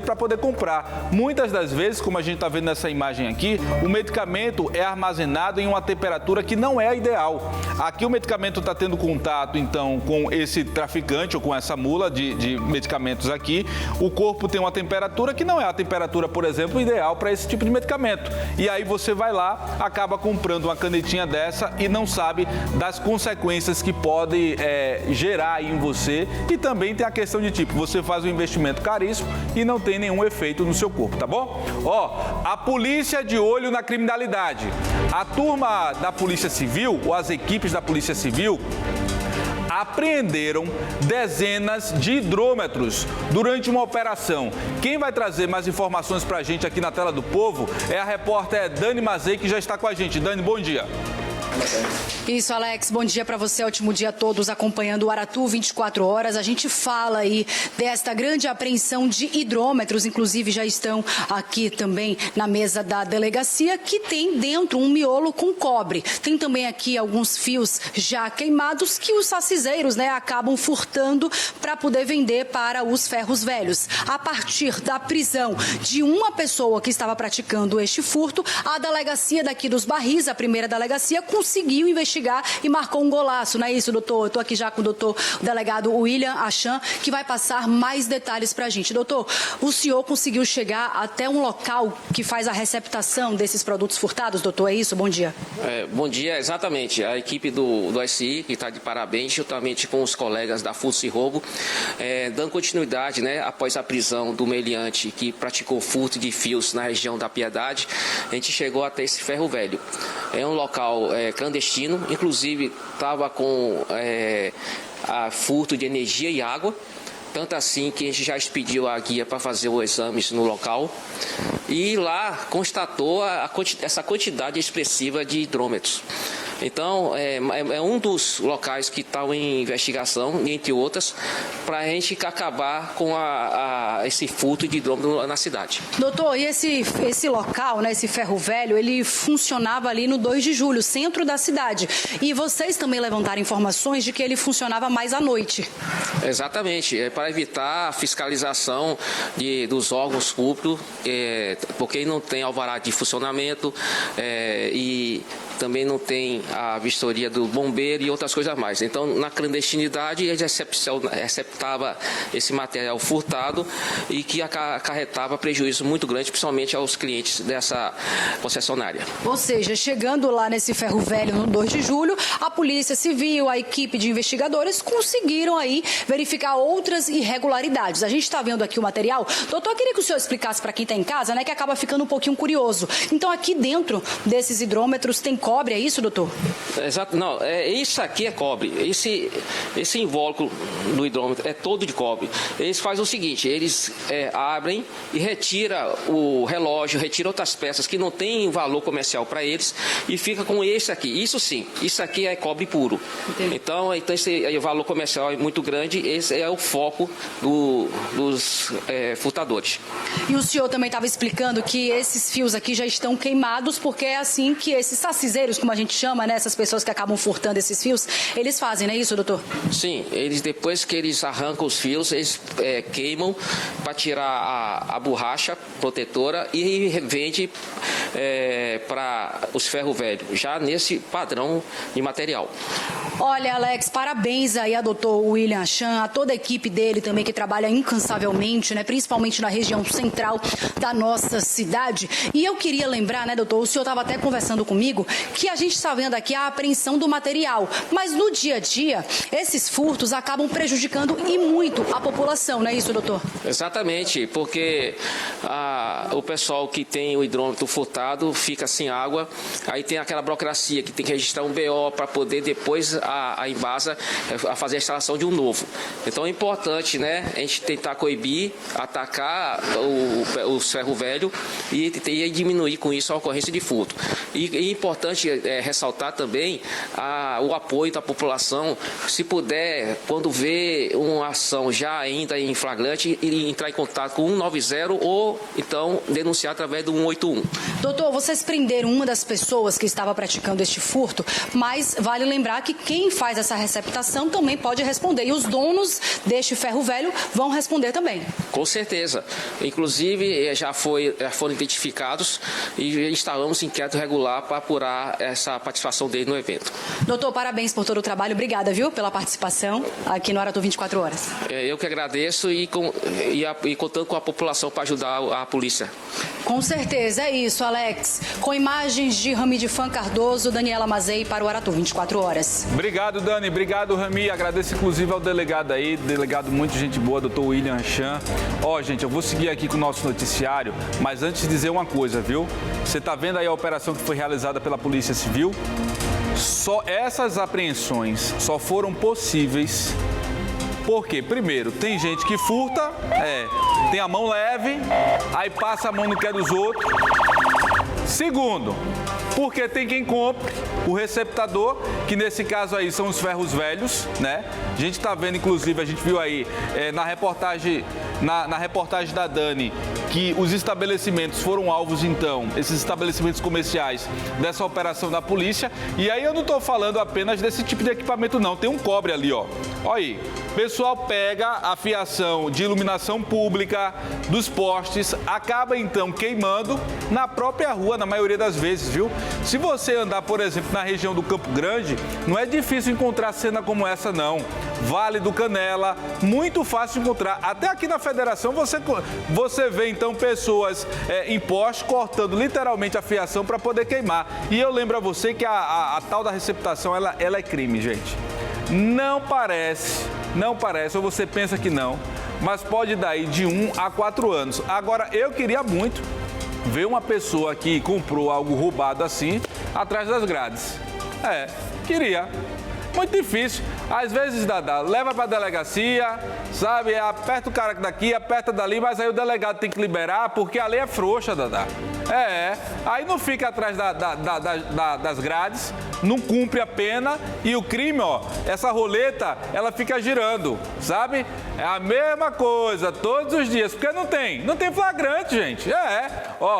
para poder comprar. Muitas das vezes, como a gente está vendo nessa imagem aqui, o medicamento é armazenado em uma temperatura que não é a ideal. Aqui o medicamento está tendo contato, então, com esse traficante ou com essa mula de medicamentos aqui. O corpo tem uma temperatura que não é a temperatura, por exemplo, ideal para esse tipo de medicamento. E aí você vai lá, acaba comprando uma canetinha dessa e não sabe das consequências que pode gerar aí em você. E também tem a questão de tipo, você faz um investimento caríssimo e não tem nenhum efeito no seu corpo, tá bom? A polícia de olho na criminalidade. A turma da Polícia Civil, ou as equipes da Polícia Civil, apreenderam dezenas de hidrômetros durante uma operação. Quem vai trazer mais informações para a gente aqui na tela do Povo é a repórter Dani Mazei, que já está com a gente. Dani, bom dia. Isso, Alex, bom dia para você, ótimo dia a todos acompanhando o Aratu 24 horas. A gente fala aí desta grande apreensão de hidrômetros, inclusive já estão aqui também na mesa da delegacia, que tem dentro um miolo com cobre. Tem também aqui alguns fios já queimados que os sacizeiros, acabam furtando para poder vender para os ferros velhos. A partir da prisão de uma pessoa que estava praticando este furto, a delegacia daqui dos Barris, a primeira delegacia, conseguiu investigar e marcou um golaço, não é isso, doutor? Eu estou aqui já com o delegado William Achan, que vai passar mais detalhes para a gente. Doutor, o senhor conseguiu chegar até um local que faz a receptação desses produtos furtados, doutor? É isso? Bom dia. Bom dia, exatamente. A equipe do SI, que está de parabéns, juntamente com os colegas da Furto e Roubo, dando continuidade, após a prisão do meliante que praticou furto de fios na região da Piedade, a gente chegou até esse ferro velho. É um local clandestino, inclusive estava com furto de energia e água, tanto assim que a gente já expediu a guia para fazer os exames no local e lá constatou essa quantidade expressiva de hidrômetros. Então, é um dos locais que estão em investigação, entre outras, para a gente acabar com esse furto de hidrômetro na cidade. Doutor, e esse local, esse ferro velho, ele funcionava ali no 2 de julho, centro da cidade. E vocês também levantaram informações de que ele funcionava mais à noite. Exatamente, para evitar a fiscalização dos órgãos públicos, porque não tem alvará de funcionamento e também não tem a vistoria do bombeiro e outras coisas mais. Então, na clandestinidade, ele receptava esse material furtado e que acarretava prejuízo muito grande, principalmente aos clientes dessa concessionária. Ou seja, chegando lá nesse ferro velho no 2 de julho, a Polícia Civil, a equipe de investigadores conseguiram aí verificar outras irregularidades. A gente está vendo aqui o material. Doutor, eu queria que o senhor explicasse para quem está em casa, que acaba ficando um pouquinho curioso. Então, aqui dentro desses hidrômetros tem cobre, é isso, doutor? Exato, não, isso aqui é cobre. Esse invólucro do hidrômetro é todo de cobre. Eles fazem o seguinte, eles abrem e retiram o relógio, retiram outras peças que não têm valor comercial para eles e fica com esse aqui. Isso sim, isso aqui é cobre puro. Entendi. Então esse valor comercial é muito grande, esse é o foco dos furtadores. E o senhor também estava explicando que esses fios aqui já estão queimados porque é assim que esses sacizeiros juazeiros, como a gente chama, né? Essas pessoas que acabam furtando esses fios, eles fazem, não é isso, doutor? Sim, eles depois que eles arrancam os fios, eles queimam para tirar a borracha protetora e revende para os ferro velho, já nesse padrão de material. Olha, Alex, parabéns aí a doutor William Chan, a toda a equipe dele também que trabalha incansavelmente, né, principalmente na região central da nossa cidade. E eu queria lembrar, né, doutor, o senhor estava até conversando comigo, que a gente está vendo aqui a apreensão do material, mas no dia a dia, esses furtos acabam prejudicando e muito a população, não é isso, doutor? Exatamente, porque o pessoal que tem o hidrômetro furtado fica sem água, aí tem aquela burocracia que tem que registrar um BO para poder depois a Embasa a fazer a instalação de um novo. Então é importante, né, a gente tentar coibir, atacar o ferro velho e diminuir com isso a ocorrência de furto. E é importante ressaltar também o apoio da população, se puder, quando vê uma ação já ainda em flagrante, entrar em contato com 190 ou então denunciar através do 181. Doutor, vocês prenderam uma das pessoas que estava praticando este furto, mas vale lembrar que quem faz essa receptação também pode responder. E os donos deste ferro velho vão responder também. Com certeza. Inclusive, já foram identificados e instalamos inquérito regular para apurar essa participação dele no evento. Doutor, parabéns por todo o trabalho. Obrigada, viu, pela participação aqui no Aratu 24 Horas. Eu que agradeço e contando com a população para ajudar a polícia. Com certeza, é isso, Alex. Com imagens de Ramidifan Cardoso, Daniela Mazei para o Aratu 24 Horas. Obrigado, Dani. Obrigado, Rami. Agradeço, inclusive, ao delegado aí. Delegado muito gente boa, doutor William Chan. Gente, eu vou seguir aqui com o nosso noticiário, mas antes de dizer uma coisa, viu? Você tá vendo aí a operação que foi realizada pela Polícia Civil? Só essas apreensões só foram possíveis porque, primeiro, tem gente que furta, tem a mão leve, aí passa a mão no que é dos outros. Segundo, porque tem quem compre o receptador, que nesse caso aí são os ferros velhos, né? A gente tá vendo, inclusive, a gente viu aí na reportagem da Dani, que os estabelecimentos foram alvos, então, esses estabelecimentos comerciais, dessa operação da polícia. E aí eu não tô falando apenas desse tipo de equipamento, não. Tem um cobre ali, ó. Olha aí. O pessoal pega a fiação de iluminação pública dos postes, acaba, então, queimando na própria rua, na maioria das vezes, viu? Se você andar, por exemplo, na região do Campo Grande, não é difícil encontrar cena como essa, não. Vale do Canela, muito fácil encontrar. Até aqui na Federação você vê, então, pessoas em poste cortando literalmente a fiação para poder queimar. E eu lembro a você que a tal da receptação, ela é crime, gente. Não parece, ou você pensa que não, mas pode dar aí de 1 a 4 anos. Agora, eu queria muito ver uma pessoa que comprou algo roubado assim, atrás das grades. Queria. Muito difícil. Às vezes, Dadá, leva pra delegacia, sabe? Aperta o cara daqui, aperta dali, mas aí o delegado tem que liberar, porque a lei é frouxa, Dadá. Aí não fica atrás das grades, não cumpre a pena e o crime, essa roleta, ela fica girando, sabe? É a mesma coisa, todos os dias, porque não tem flagrante, gente.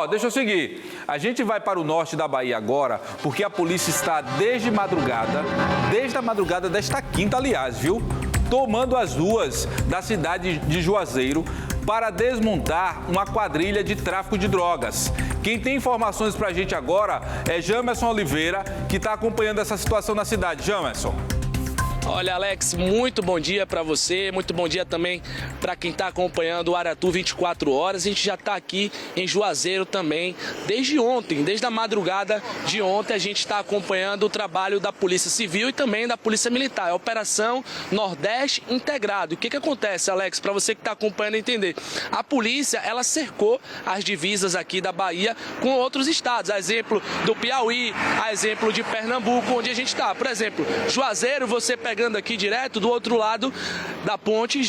Deixa eu seguir. A gente vai para o norte da Bahia agora, porque a polícia está desde a madrugada desta quinta, aliás, viu? Tomando as ruas da cidade de Juazeiro para desmontar uma quadrilha de tráfico de drogas. Quem tem informações pra gente agora é Jamerson Oliveira, que está acompanhando essa situação na cidade. Jamerson. Olha, Alex, muito bom dia para você, muito bom dia também para quem está acompanhando o Aratu 24 Horas. A gente já está aqui em Juazeiro também desde ontem, desde a madrugada de ontem a gente está acompanhando o trabalho da Polícia Civil e também da Polícia Militar, a Operação Nordeste Integrado. E o que acontece, Alex, para você que está acompanhando entender? A polícia, ela cercou as divisas aqui da Bahia com outros estados, a exemplo do Piauí, a exemplo de Pernambuco, onde a gente está. Por exemplo, Juazeiro, você pegando aqui direto do outro lado da ponte,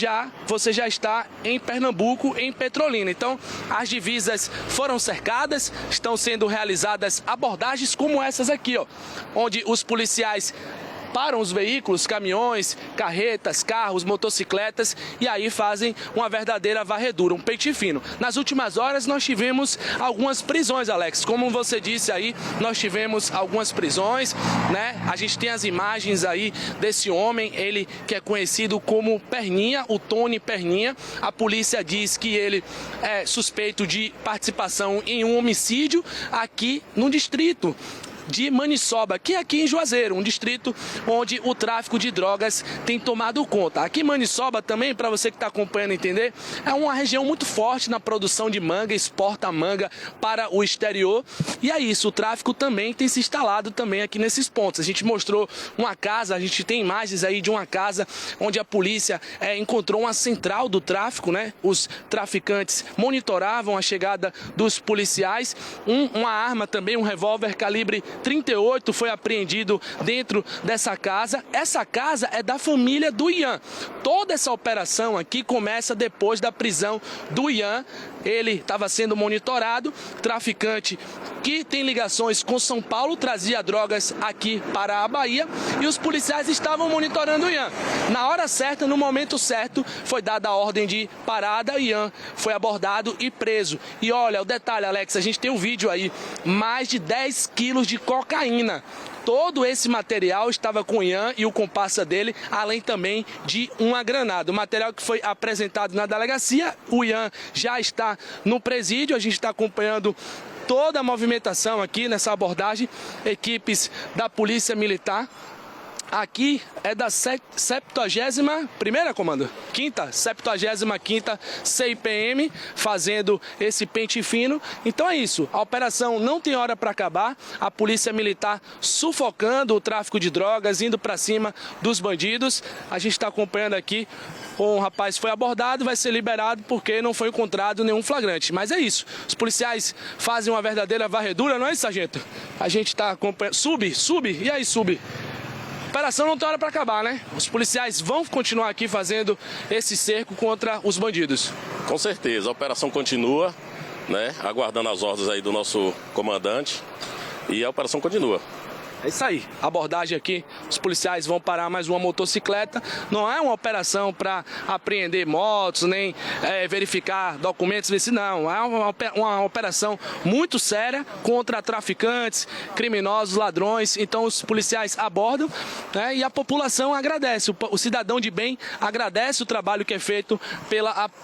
você já está em Pernambuco, em Petrolina. Então, as divisas foram cercadas, estão sendo realizadas abordagens como essas aqui, onde os policiais param os veículos, caminhões, carretas, carros, motocicletas e aí fazem uma verdadeira varredura, um pente fino. Nas últimas horas nós tivemos algumas prisões, Alex. Como você disse aí, nós tivemos algumas prisões, né? A gente tem as imagens aí desse homem, ele que é conhecido como Perninha, o Tony Perninha. A polícia diz que ele é suspeito de participação em um homicídio aqui no distrito de Maniçoba, que é aqui em Juazeiro, um distrito onde o tráfico de drogas tem tomado conta. Aqui em Maniçoba também, para você que está acompanhando entender, é uma região muito forte na produção de manga, exporta manga para o exterior. E é isso, o tráfico também tem se instalado também aqui nesses pontos. A gente mostrou uma casa, a gente tem imagens aí de uma casa onde a polícia encontrou uma central do tráfico, né? Os traficantes monitoravam a chegada dos policiais. Uma arma também, um revólver calibre 38 foi apreendido dentro dessa casa. Essa casa é da família do Ian. Toda essa operação aqui começa depois da prisão do Ian. Ele estava sendo monitorado, traficante que tem ligações com São Paulo, trazia drogas aqui para a Bahia e os policiais estavam monitorando o Ian. Na hora certa, no momento certo, foi dada a ordem de parada, Ian foi abordado e preso. E olha, o detalhe, Alex, a gente tem um vídeo aí, mais de 10 quilos de cocaína. Todo esse material estava com o Ian e o comparsa dele, além também de uma granada. O material que foi apresentado na delegacia, o Ian já está no presídio, a gente está acompanhando toda a movimentação aqui nessa abordagem, equipes da Polícia Militar. Aqui é da 71ª, comando? 75ª CIPM, fazendo esse pente fino. Então é isso, a operação não tem hora para acabar, a Polícia Militar sufocando o tráfico de drogas, indo para cima dos bandidos. A gente está acompanhando aqui, um rapaz foi abordado, vai ser liberado porque não foi encontrado nenhum flagrante. Mas é isso, os policiais fazem uma verdadeira varredura, não é isso, sargento? A gente está acompanhando, sube, e aí sube. A operação não tem hora para acabar, né? Os policiais vão continuar aqui fazendo esse cerco contra os bandidos. Com certeza, a operação continua, né? Aguardando as ordens aí do nosso comandante e a operação continua. É isso aí, abordagem aqui, os policiais vão parar mais uma motocicleta, não é uma operação para apreender motos, nem verificar documentos, não, é uma operação muito séria contra traficantes, criminosos, ladrões. Então os policiais abordam, né, e a população agradece, o cidadão de bem agradece o trabalho que é feito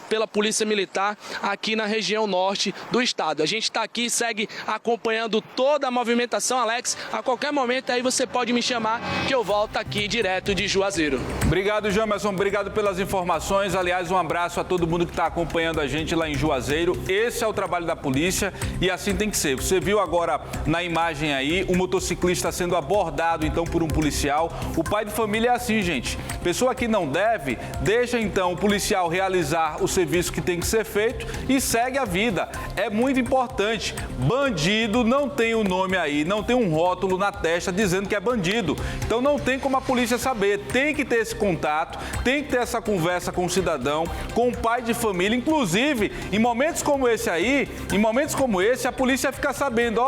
pela Polícia Militar aqui na região norte do estado. A gente está aqui, segue acompanhando toda a movimentação, Alex, a qualquer momento aí você pode me chamar que eu volto aqui direto de Juazeiro. Obrigado, Jamerson, obrigado pelas informações. Aliás, um abraço a todo mundo que está acompanhando a gente lá em Juazeiro. Esse é o trabalho da polícia e assim tem que ser. Você viu agora na imagem aí o motociclista sendo abordado então por um policial. O pai de família é assim, gente. Pessoa que não deve, deixa então o policial realizar o serviço que tem que ser feito e segue a vida. É muito importante. Bandido não tem o nome aí, não tem um rótulo na testa dizendo que é bandido. Então não tem como a polícia saber. Tem que ter esse contato, tem que ter essa conversa com o cidadão, com o pai de família. Inclusive, em momentos como esse aí, a polícia fica sabendo,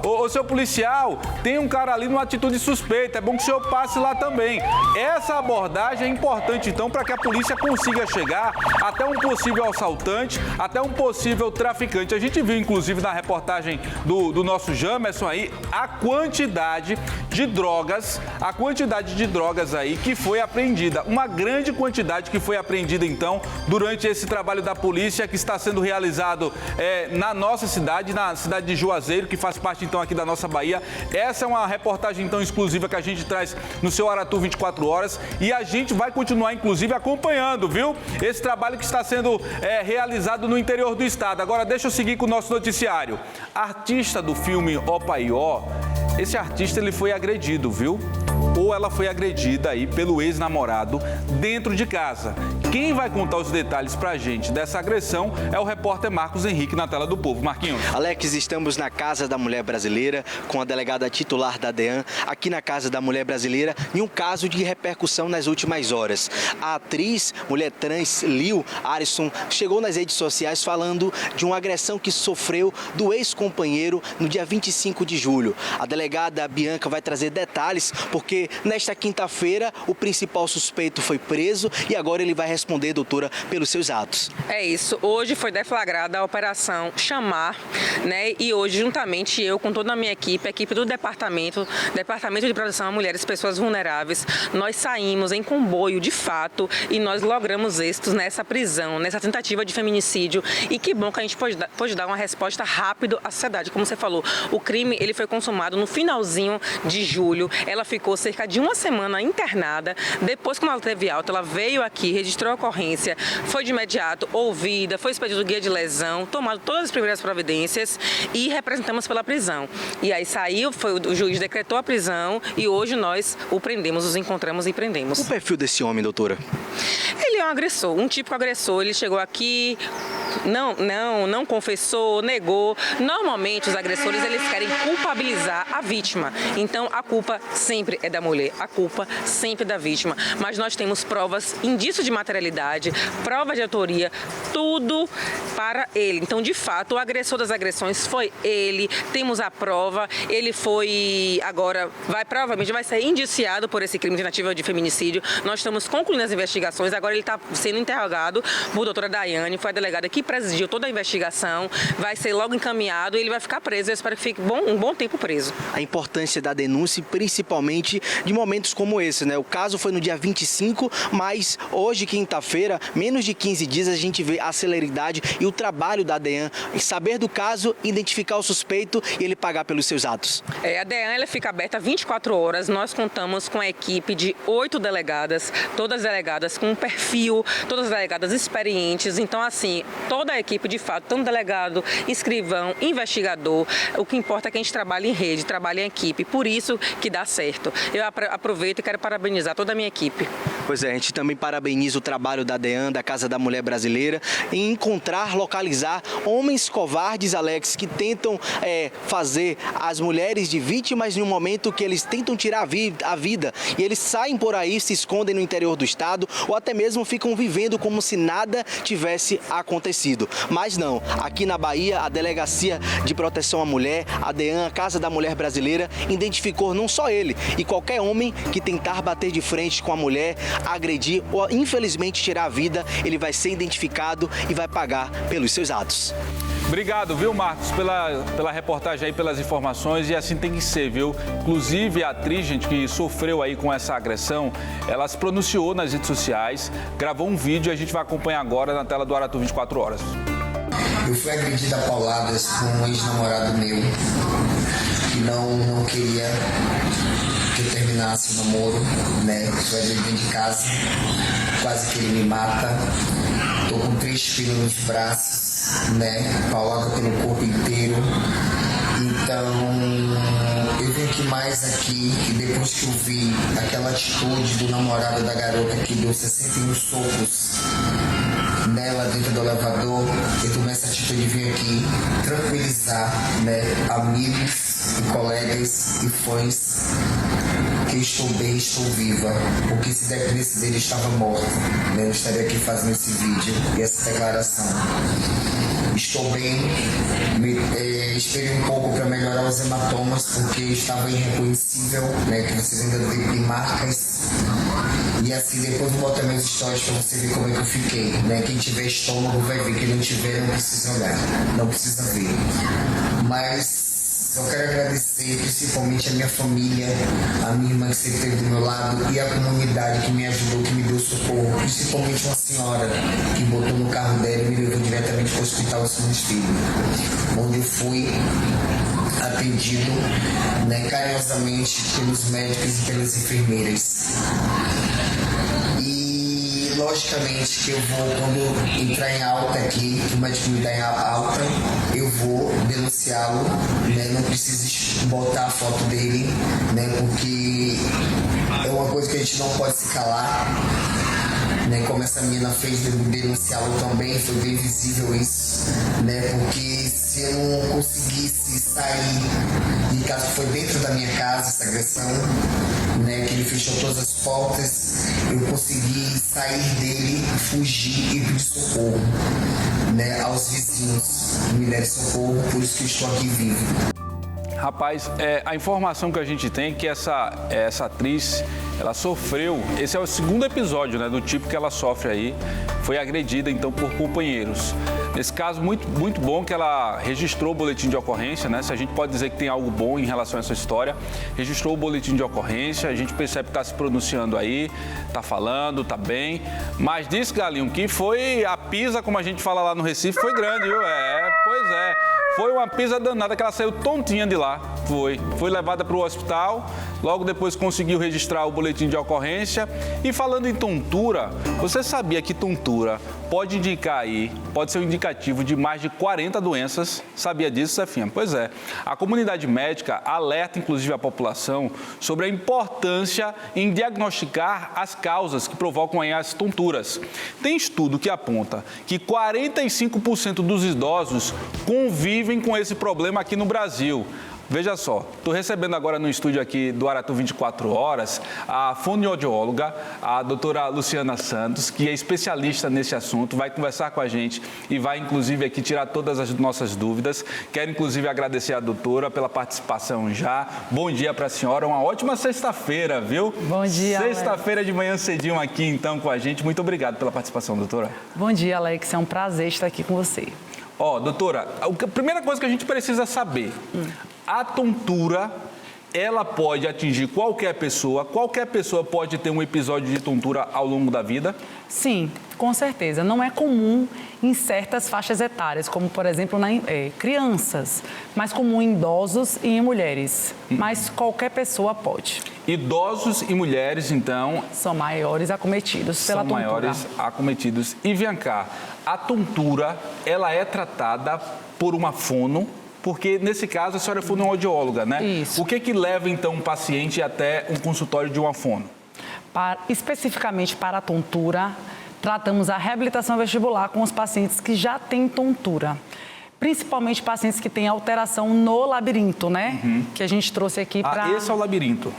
ô seu policial, tem um cara ali numa atitude suspeita, é bom que o senhor passe lá também. Essa abordagem é importante então para que a polícia consiga chegar até um possível assaltante, até um possível traficante. A gente viu inclusive na reportagem do nosso Jamerson aí a quantidade de drogas aí que foi apreendida. Uma grande quantidade que foi apreendida, então, durante esse trabalho da polícia que está sendo realizado na nossa cidade, na cidade de Juazeiro, que faz parte, então, aqui da nossa Bahia. Essa é uma reportagem, então, exclusiva que a gente traz no seu Aratu 24 horas e a gente vai continuar, inclusive, acompanhando, viu? Esse trabalho que está sendo realizado no interior do estado. Agora, deixa eu seguir com o nosso noticiário. Artista do filme Opaió, esse artista ele foi agredido, viu? Ou ela foi agredida aí pelo ex-namorado dentro de casa. quem vai contar os detalhes pra gente dessa agressão é o repórter Marcos Henrique na tela do Povo. Marquinhos. Alex, estamos na Casa da Mulher Brasileira com a delegada titular da DEAN, aqui na Casa da Mulher Brasileira, em um caso de repercussão nas últimas horas. A atriz, mulher trans, Liu Arisson, chegou nas redes sociais falando de uma agressão que sofreu do ex-companheiro no dia 25 de julho. A delegada Bianca vai trazer detalhes, porque nesta quinta-feira o principal suspeito foi preso e agora ele vai responder, doutora, pelos seus atos. É isso. Hoje foi deflagrada a operação Chamar, né? E hoje, juntamente eu, com toda a minha equipe, a equipe do Departamento de Proteção a Mulheres e Pessoas Vulneráveis, nós saímos em comboio, de fato, e nós logramos êxitos nessa prisão, nessa tentativa de feminicídio. E que bom que a gente pôde dar uma resposta rápida à sociedade. Como você falou, o crime ele foi consumado no finalzinho de julho. Ela ficou cerca de uma semana internada. Depois, quando ela teve alta, ela veio aqui, registrou a ocorrência, foi de imediato ouvida, foi expedido guia de lesão, tomado todas as primeiras providências e representamos pela prisão. E aí saiu, o juiz decretou a prisão e hoje nós o prendemos, os encontramos e prendemos. O perfil desse homem, doutora? Ele é um agressor, um típico agressor. Ele chegou aqui, não confessou, negou. Normalmente os agressores eles querem culpabilizar a vítima. Então a culpa sempre é da mulher, a culpa sempre é da vítima. Mas nós temos provas, indícios de materialidade, provas de autoria, tudo para ele. Então, de fato, o agressor das agressões foi ele. Temos a prova. Ele foi agora provavelmente vai ser indiciado por esse crime de tentativa de feminicídio. Nós estamos concluindo as investigações. Agora ele está sendo interrogado por doutora Daiane, foi a delegada que presidiu toda a investigação. Vai ser logo encaminhado e ele vai ficar preso. Eu espero que fique um bom tempo preso. A importância da denúncia, principalmente de momentos como esse, né? O caso foi no dia 25, mas hoje, quinta-feira, menos de 15 dias, a gente vê a celeridade e o trabalho da DEAN em saber do caso, identificar o suspeito e ele pagar pelos seus atos. A DEAN ela fica aberta 24 horas. Nós contamos com a equipe de 8 delegadas, todas delegadas com um perfil, todas delegadas experientes. Então, assim, toda a equipe, de fato, tanto delegado, escrivão, investigador, o que importa é que a gente trabalhe em rede, trabalhe em equipe. Por isso que dá certo. Eu aproveito e quero parabenizar toda a minha equipe. Pois é, a gente também parabeniza o trabalho da DEAN, da Casa da Mulher Brasileira, em encontrar, localizar homens covardes, Alex, que tentam fazer as mulheres de vítimas em um momento que eles tentam tirar a vida. E eles saem por aí, se escondem no interior do estado ou até mesmo ficam vivendo como se nada tivesse acontecido. Mas não, aqui na Bahia, a Delegacia de Proteção à Mulher, a DEAN, a Casa da Mulher Brasileira, identificou não só ele, e qualquer homem que tentar bater de frente com a mulher, agredir ou infelizmente tirar a vida, ele vai ser identificado e vai pagar pelos seus atos. Obrigado, viu, Marcos, pela reportagem aí, pelas informações, e assim tem que ser, viu? Inclusive, a atriz, gente, que sofreu aí com essa agressão, ela se pronunciou nas redes sociais, gravou um vídeo e a gente vai acompanhar agora na tela do Aratu 24 Horas. Eu fui agredida a pauladas por um ex-namorado meu, que não queria que eu terminasse o namoro, né? Foi dentro de casa, quase que ele me mata. Tô com 3 filhos nos braços, né? Paulada pelo corpo inteiro. Então, eu vim aqui que depois que eu vi aquela atitude do namorado da garota que deu 61 socos nela dentro do elevador, eu tomei essa atitude de vir aqui tranquilizar, né, amigos e colegas e fãs que eu estou bem, estou viva, porque se dependesse dele eu estava morta, né? Eu estaria aqui fazendo esse vídeo e essa declaração. Estou bem, esperei um pouco para melhorar os hematomas, porque estava irreconhecível, né, que vocês ainda têm marcas. E assim, depois vou botar meus stories para você ver como é que eu fiquei, né? Quem tiver estômago vai ver, quem não tiver não precisa olhar, não precisa ver. Mas eu quero agradecer principalmente a minha família, a minha irmã que sempre esteve do meu lado e a comunidade que me ajudou, que me deu socorro, principalmente uma senhora que botou no carro dela e me levou diretamente para o Hospital Simões Filho, onde eu fui atendido, né, carinhosamente pelos médicos e pelas enfermeiras. E logicamente que eu vou, quando entrar em alta aqui, o médico me dá em alta, eu vou denunciá-lo, né? Não preciso botar a foto dele, né? Porque é uma coisa que a gente não pode se calar. né? Como essa menina fez denunciá-lo também, foi bem visível isso, né? Porque se eu não conseguisse sair de casa, foi dentro da minha casa essa agressão, né? Que ele fechou todas as portas, eu consegui sair dele, fugir e pedir socorro, né? Aos vizinhos, me deram socorro, por isso que eu estou aqui vivo. Rapaz, a informação que a gente tem é que essa atriz, ela sofreu, esse é o segundo episódio, né, do tipo que ela sofre aí, foi agredida então por companheiros. Nesse caso, muito bom que ela registrou o boletim de ocorrência, né? Se a gente pode dizer que tem algo bom em relação a essa história, registrou o boletim de ocorrência, a gente percebe que está se pronunciando aí, está falando, está bem. Mas disse, Galinho, que foi a pisa, como a gente fala lá no Recife, foi grande, viu? Pois é. Foi uma pisa danada que ela saiu tontinha de lá. Foi levada para o hospital, logo depois conseguiu registrar o boletim de ocorrência. E falando em tontura, você sabia que tontura pode indicar aí, pode ser um indicativo de mais de 40 doenças? Sabia disso, Cefinha? Pois é. A comunidade médica alerta, inclusive, a população sobre a importância em diagnosticar as causas que provocam aí as tonturas. Tem estudo que aponta que 45% dos idosos convivem com esse problema aqui no Brasil. Veja só, estou recebendo agora no estúdio aqui do Aratu 24 Horas a fonoaudióloga, a doutora Luciana Santos, que é especialista nesse assunto, vai conversar com a gente e vai, inclusive, aqui tirar todas as nossas dúvidas. Quero, inclusive, agradecer a doutora pela participação já. Bom dia para a senhora, uma ótima sexta-feira, viu? Bom dia, Sexta-feira de manhã cedinho aqui, então, com a gente. Muito obrigado pela participação, doutora. Bom dia, Alex. É um prazer estar aqui com você. Doutora, a primeira coisa que a gente precisa saber, a tontura, ela pode atingir qualquer pessoa pode ter um episódio de tontura ao longo da vida? Sim, com certeza. Não é comum em certas faixas etárias, como, por exemplo, crianças, mais comum em idosos e em mulheres, mas qualquer pessoa pode. Idosos e mulheres, então... São maiores acometidos pela tontura. São maiores acometidos. E vem cá, a tontura, ela é tratada por uma fono, porque nesse caso a senhora é fonoaudióloga, né? Isso. O que leva, então, um paciente até um consultório de uma fono? Especificamente para a tontura, tratamos a reabilitação vestibular com os pacientes que já têm tontura. Principalmente pacientes que têm alteração no labirinto, né? Que a gente trouxe aqui para... Esse é o labirinto.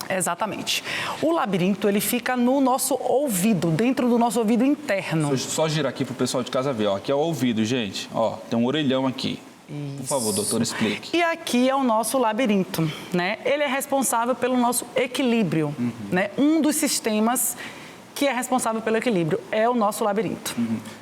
Exatamente. O labirinto, ele fica no nosso ouvido, dentro do nosso ouvido interno. Só girar aqui para o pessoal de casa ver, ó. Aqui é o ouvido, gente. Ó, tem um orelhão aqui. Isso. Por favor, doutor, explique. E aqui é o nosso labirinto, né? Ele é responsável pelo nosso equilíbrio, né? Um dos sistemas que é responsável pelo equilíbrio é o nosso labirinto.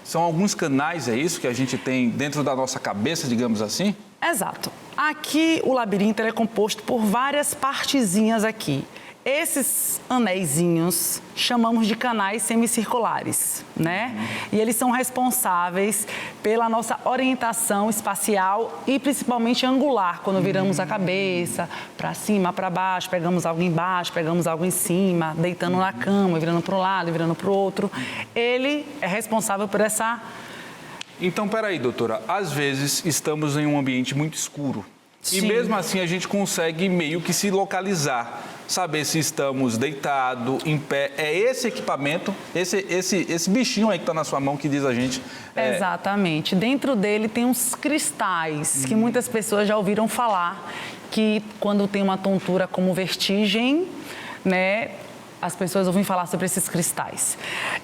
São alguns canais, é isso, que a gente tem dentro da nossa cabeça, digamos assim? Exato. Aqui o labirinto ele é composto por várias partezinhas aqui. Esses anéisinhos chamamos de canais semicirculares, né? E eles são responsáveis pela nossa orientação espacial e principalmente angular, quando viramos a cabeça para cima, para baixo, pegamos algo embaixo, pegamos algo em cima, deitando na cama, virando para um lado, virando para o outro. Ele é responsável por essa... Então, peraí, doutora, às vezes estamos em um ambiente muito escuro. Sim. E mesmo assim a gente consegue meio que se localizar, saber se estamos deitados, em pé. É esse equipamento, esse bichinho aí que está na sua mão que diz a gente... Exatamente. Dentro dele tem uns cristais que muitas pessoas já ouviram falar que quando tem uma tontura como vertigem, né, as pessoas ouvem falar sobre esses cristais.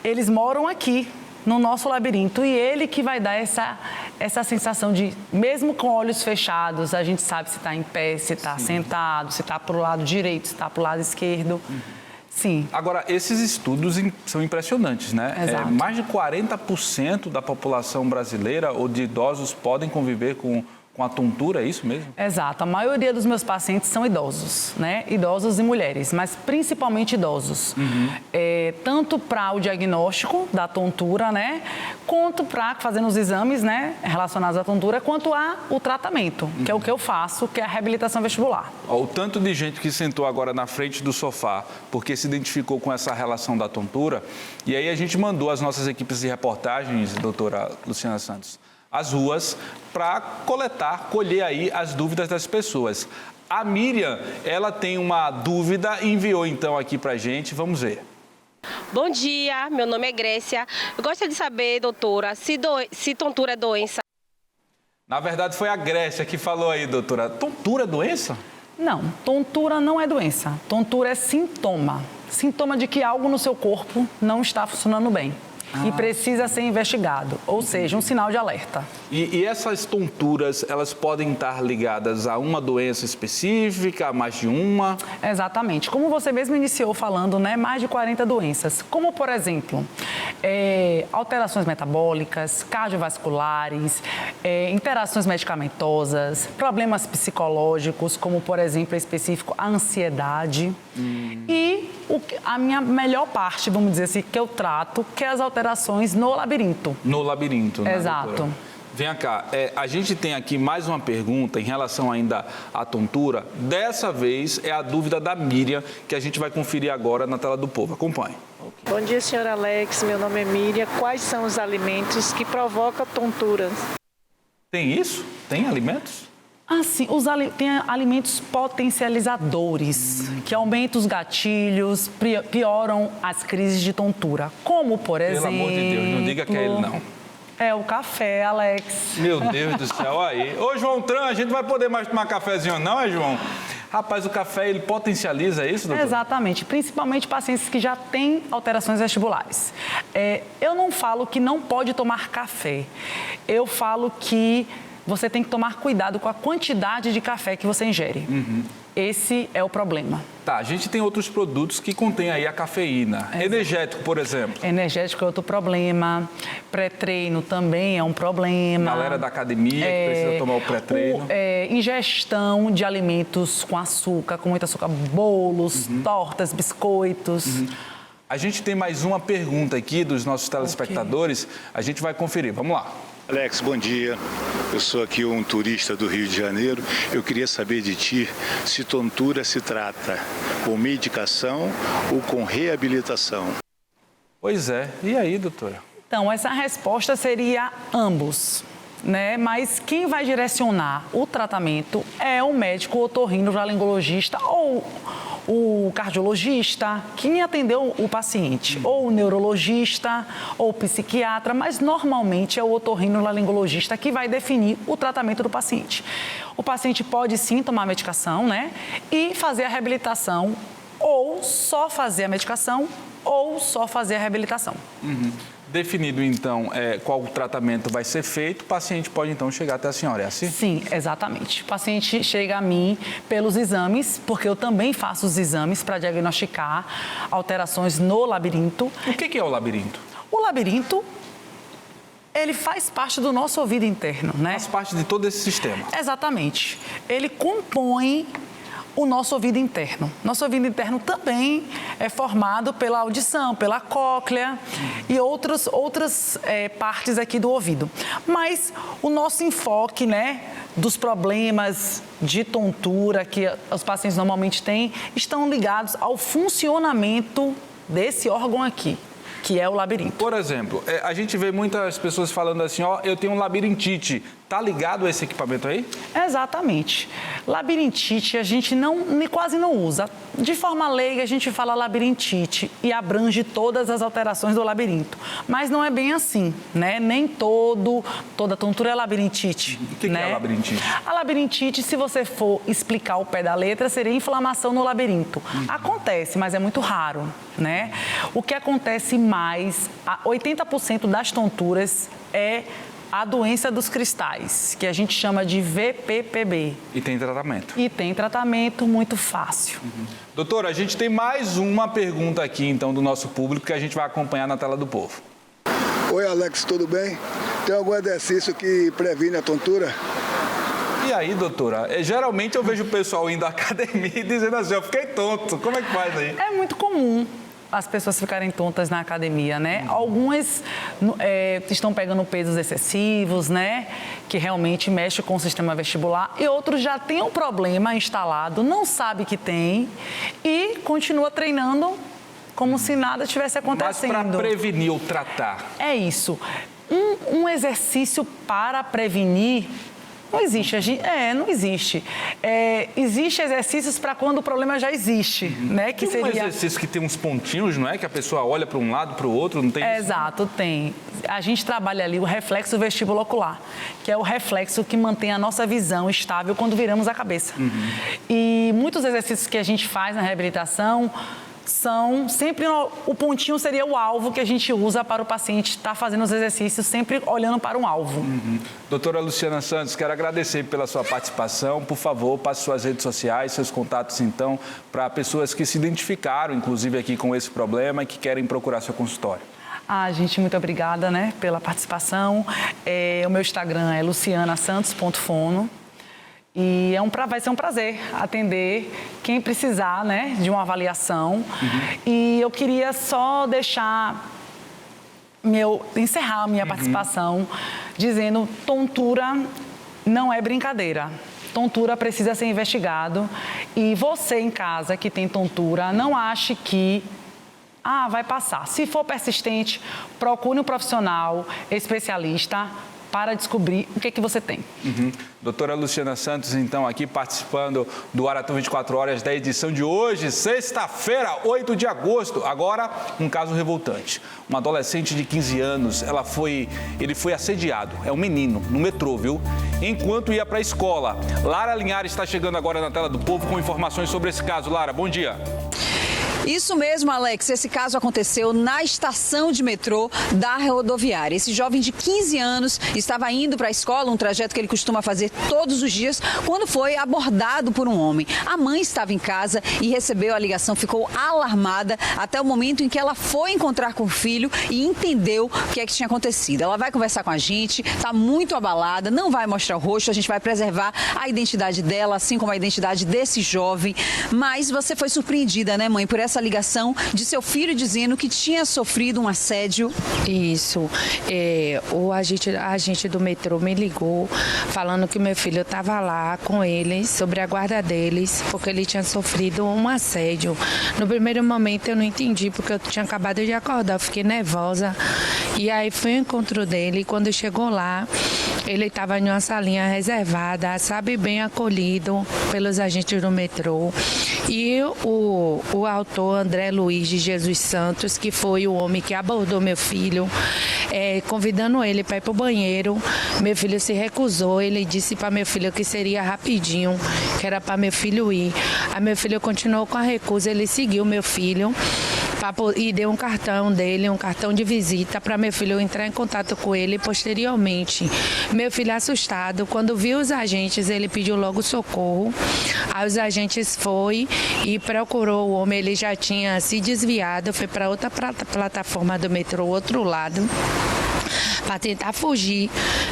Eles moram aqui, no nosso labirinto, e ele que vai dar essa sensação de, mesmo com olhos fechados, a gente sabe se está em pé, se está sentado, se está para o lado direito, se está para o lado esquerdo. Sim. Agora, esses estudos são impressionantes, né? Exato. Mais de 40% da população brasileira ou de idosos podem conviver com a tontura, é isso mesmo? Exato. A maioria dos meus pacientes são idosos, né? Idosos e mulheres, mas principalmente idosos. Tanto para o diagnóstico da tontura, né? Quanto para fazendo os exames, né? Relacionados à tontura, quanto o tratamento, que é o que eu faço, que é a reabilitação vestibular. O tanto de gente que sentou agora na frente do sofá porque se identificou com essa relação da tontura, e aí a gente mandou as nossas equipes de reportagens, doutora Luciana Santos, às ruas para colher aí as dúvidas das pessoas. A Miriam, ela tem uma dúvida e enviou então aqui para a gente, vamos ver. Bom dia, meu nome é Grécia. Eu gostaria de saber, doutora, se tontura é doença. Na verdade, foi a Grécia que falou aí, doutora. Tontura é doença? Não, tontura não é doença. Tontura é sintoma. Sintoma de que algo no seu corpo não está funcionando bem. E precisa ser investigado, ou seja, um sinal de alerta. E essas tonturas, elas podem estar ligadas a uma doença específica, a mais de uma? Exatamente. Como você mesmo iniciou falando, né, mais de 40 doenças. Como, por exemplo, alterações metabólicas, cardiovasculares, interações medicamentosas, problemas psicológicos, como, por exemplo, específico, a ansiedade. E a minha melhor parte, vamos dizer assim, que eu trato, que é as alterações no labirinto. No labirinto, né, exato. Doutora? Vem cá, a gente tem aqui mais uma pergunta em relação ainda à tontura. Dessa vez é a dúvida da Miriam, que a gente vai conferir agora na tela do povo. Acompanhe. Bom dia, senhor Alex. Meu nome é Miriam. Quais são os alimentos que provocam tonturas? Tem isso? Tem alimentos? Sim, tem alimentos potencializadores, que aumentam os gatilhos, pioram as crises de tontura. Como, por exemplo... Pelo amor de Deus, não diga que é ele, não. É o café, Alex. Meu Deus do céu, aí. Ô, João Tran, a gente vai poder mais tomar cafezinho, não é, João? Rapaz, o café, ele potencializa isso, doutor? Exatamente, principalmente pacientes que já têm alterações vestibulares. Eu não falo que não pode tomar café, eu falo que você tem que tomar cuidado com a quantidade de café que você ingere. Esse é o problema. Tá, a gente tem outros produtos que contêm aí a cafeína. Energético, por exemplo. Energético é outro problema. Pré-treino também é um problema. Galera da academia que precisa tomar o pré-treino. Ingestão de alimentos com açúcar, com muito açúcar, bolos, tortas, biscoitos. A gente tem mais uma pergunta aqui dos nossos telespectadores. A gente vai conferir. Vamos lá. Alex, bom dia. Eu sou aqui um turista do Rio de Janeiro. Eu queria saber de ti se tontura se trata com medicação ou com reabilitação. Pois é. E aí, doutora? Então, essa resposta seria ambos, né? Mas quem vai direcionar o tratamento é o médico otorrinolaringologista ou o cardiologista, quem atendeu o paciente, ou o neurologista, ou o psiquiatra, mas normalmente é o otorrinolaringologista que vai definir o tratamento do paciente. O paciente pode sim tomar medicação, né? E fazer a reabilitação, ou só fazer a medicação, ou só fazer a reabilitação. Definido, então, qual o tratamento vai ser feito, o paciente pode, então, chegar até a senhora, é assim? Sim, exatamente. O paciente chega a mim pelos exames, porque eu também faço os exames para diagnosticar alterações no labirinto. O que é o labirinto? O labirinto, ele faz parte do nosso ouvido interno, né? Faz parte de todo esse sistema. Exatamente. Ele compõe o nosso ouvido interno. Nosso ouvido interno também é formado pela audição, pela cóclea e outras partes aqui do ouvido. Mas o nosso enfoque, né, dos problemas de tontura que os pacientes normalmente têm, estão ligados ao funcionamento desse órgão aqui, que é o labirinto. Por exemplo, a gente vê muitas pessoas falando assim, eu tenho um labirintite. Tá ligado a esse equipamento aí? Exatamente. Labirintite a gente quase não usa. De forma leiga, a gente fala labirintite e abrange todas as alterações do labirinto. Mas não é bem assim, né? Nem toda tontura é labirintite. O que é labirintite? A labirintite, se você for explicar o pé da letra, seria inflamação no labirinto. Acontece, mas é muito raro, né? O que acontece mais, 80% das tonturas é a doença dos cristais, que a gente chama de VPPB. E tem tratamento? E tem tratamento muito fácil. Doutora, a gente tem mais uma pergunta aqui, então, do nosso público, que a gente vai acompanhar na tela do povo. Oi, Alex, tudo bem? Tem algum exercício que previne a tontura? E aí, doutora? Geralmente eu vejo o pessoal indo à academia e dizendo assim, eu fiquei tonto. Como é que faz aí? É muito comum as pessoas ficarem tontas na academia, né? Algumas estão pegando pesos excessivos, né? Que realmente mexe com o sistema vestibular. E outros já têm um problema instalado, não sabe que tem e continua treinando como se nada tivesse acontecendo. Mas para prevenir ou tratar? É isso. Um exercício para prevenir Não existe. Não existe. Existe exercícios para quando o problema já existe, né? Que tem um exercício que tem uns pontinhos, não é? Que a pessoa olha para um lado, para o outro, não tem isso? Exato, tem. A gente trabalha ali o reflexo vestibulocular, que é o reflexo que mantém a nossa visão estável quando viramos a cabeça. E muitos exercícios que a gente faz na reabilitação são sempre, o pontinho seria o alvo que a gente usa para o paciente estar fazendo os exercícios, sempre olhando para um alvo. Doutora Luciana Santos, quero agradecer pela sua participação. Por favor, passe suas redes sociais, seus contatos, então, para pessoas que se identificaram, inclusive, aqui com esse problema e que querem procurar seu consultório. Gente, muito obrigada, né, pela participação. O meu Instagram é lucianasantos.fono. E vai ser um prazer atender quem precisar, né, de uma avaliação. E eu queria só encerrar a minha participação dizendo: tontura não é brincadeira. Tontura precisa ser investigado. E você em casa que tem tontura, não ache que vai passar. Se for persistente, procure um profissional especialista para descobrir o que você tem. Doutora Luciana Santos, então, aqui participando do Aratu 24 Horas da edição de hoje, sexta-feira, 8 de agosto. Agora, um caso revoltante. Uma adolescente de 15 anos, ele foi assediado, é um menino, no metrô, viu? Enquanto ia para a escola. Lara Linhares está chegando agora na tela do Povo com informações sobre esse caso. Lara, bom dia. Isso mesmo, Alex. Esse caso aconteceu na estação de metrô da rodoviária. Esse jovem de 15 anos estava indo para a escola, um trajeto que ele costuma fazer todos os dias, quando foi abordado por um homem. A mãe estava em casa e recebeu a ligação, ficou alarmada até o momento em que ela foi encontrar com o filho e entendeu o que é que tinha acontecido. Ela vai conversar com a gente, está muito abalada, não vai mostrar o rosto, a gente vai preservar a identidade dela, assim como a identidade desse jovem. Mas você foi surpreendida, né, mãe, por essa ligação de seu filho dizendo que tinha sofrido um assédio? Isso. O agente do metrô me ligou falando que meu filho estava lá com eles, sobre a guarda deles, porque ele tinha sofrido um assédio. No primeiro momento eu não entendi, porque eu tinha acabado de acordar, eu fiquei nervosa. E aí foi o encontro dele, e quando chegou lá, ele estava em uma salinha reservada, sabe, bem acolhido pelos agentes do metrô. E o autor André Luiz de Jesus Santos, que foi o homem que abordou meu filho, convidando ele para ir para o banheiro. Meu filho se recusou, ele disse para meu filho que seria rapidinho, que era para meu filho ir. Aí meu filho continuou com a recusa, ele seguiu meu filho e deu um cartão dele, um cartão de visita para meu filho entrar em contato com ele posteriormente. Meu filho assustado, quando viu os agentes, ele pediu logo socorro. Aí os agentes foi e procurou o homem, ele já tinha se desviado, foi para outra plataforma do metrô, outro lado, para tentar fugir.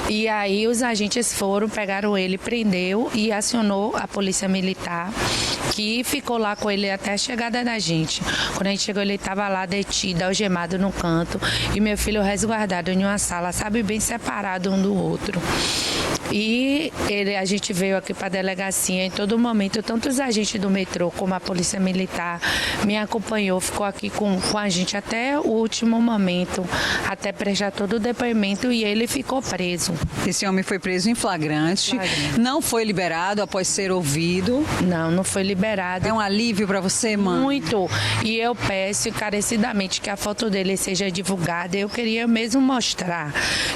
E aí os agentes foram, pegaram ele, prendeu e acionou a polícia militar, que ficou lá com ele até a chegada da gente. Quando a gente chegou, ele estava lá detido, algemado no canto, e meu filho resguardado em uma sala, sabe, bem separado um do outro. E a gente veio aqui para a delegacia em todo momento, tanto os agentes do metrô como a polícia militar me acompanhou, ficou aqui com a gente até o último momento, até prestar todo o depoimento, e ele ficou preso. Esse homem foi preso em flagrante, não foi liberado após ser ouvido? Não foi liberado. É um alívio para você, mãe? Muito. E eu peço encarecidamente que a foto dele seja divulgada. Eu queria mesmo mostrar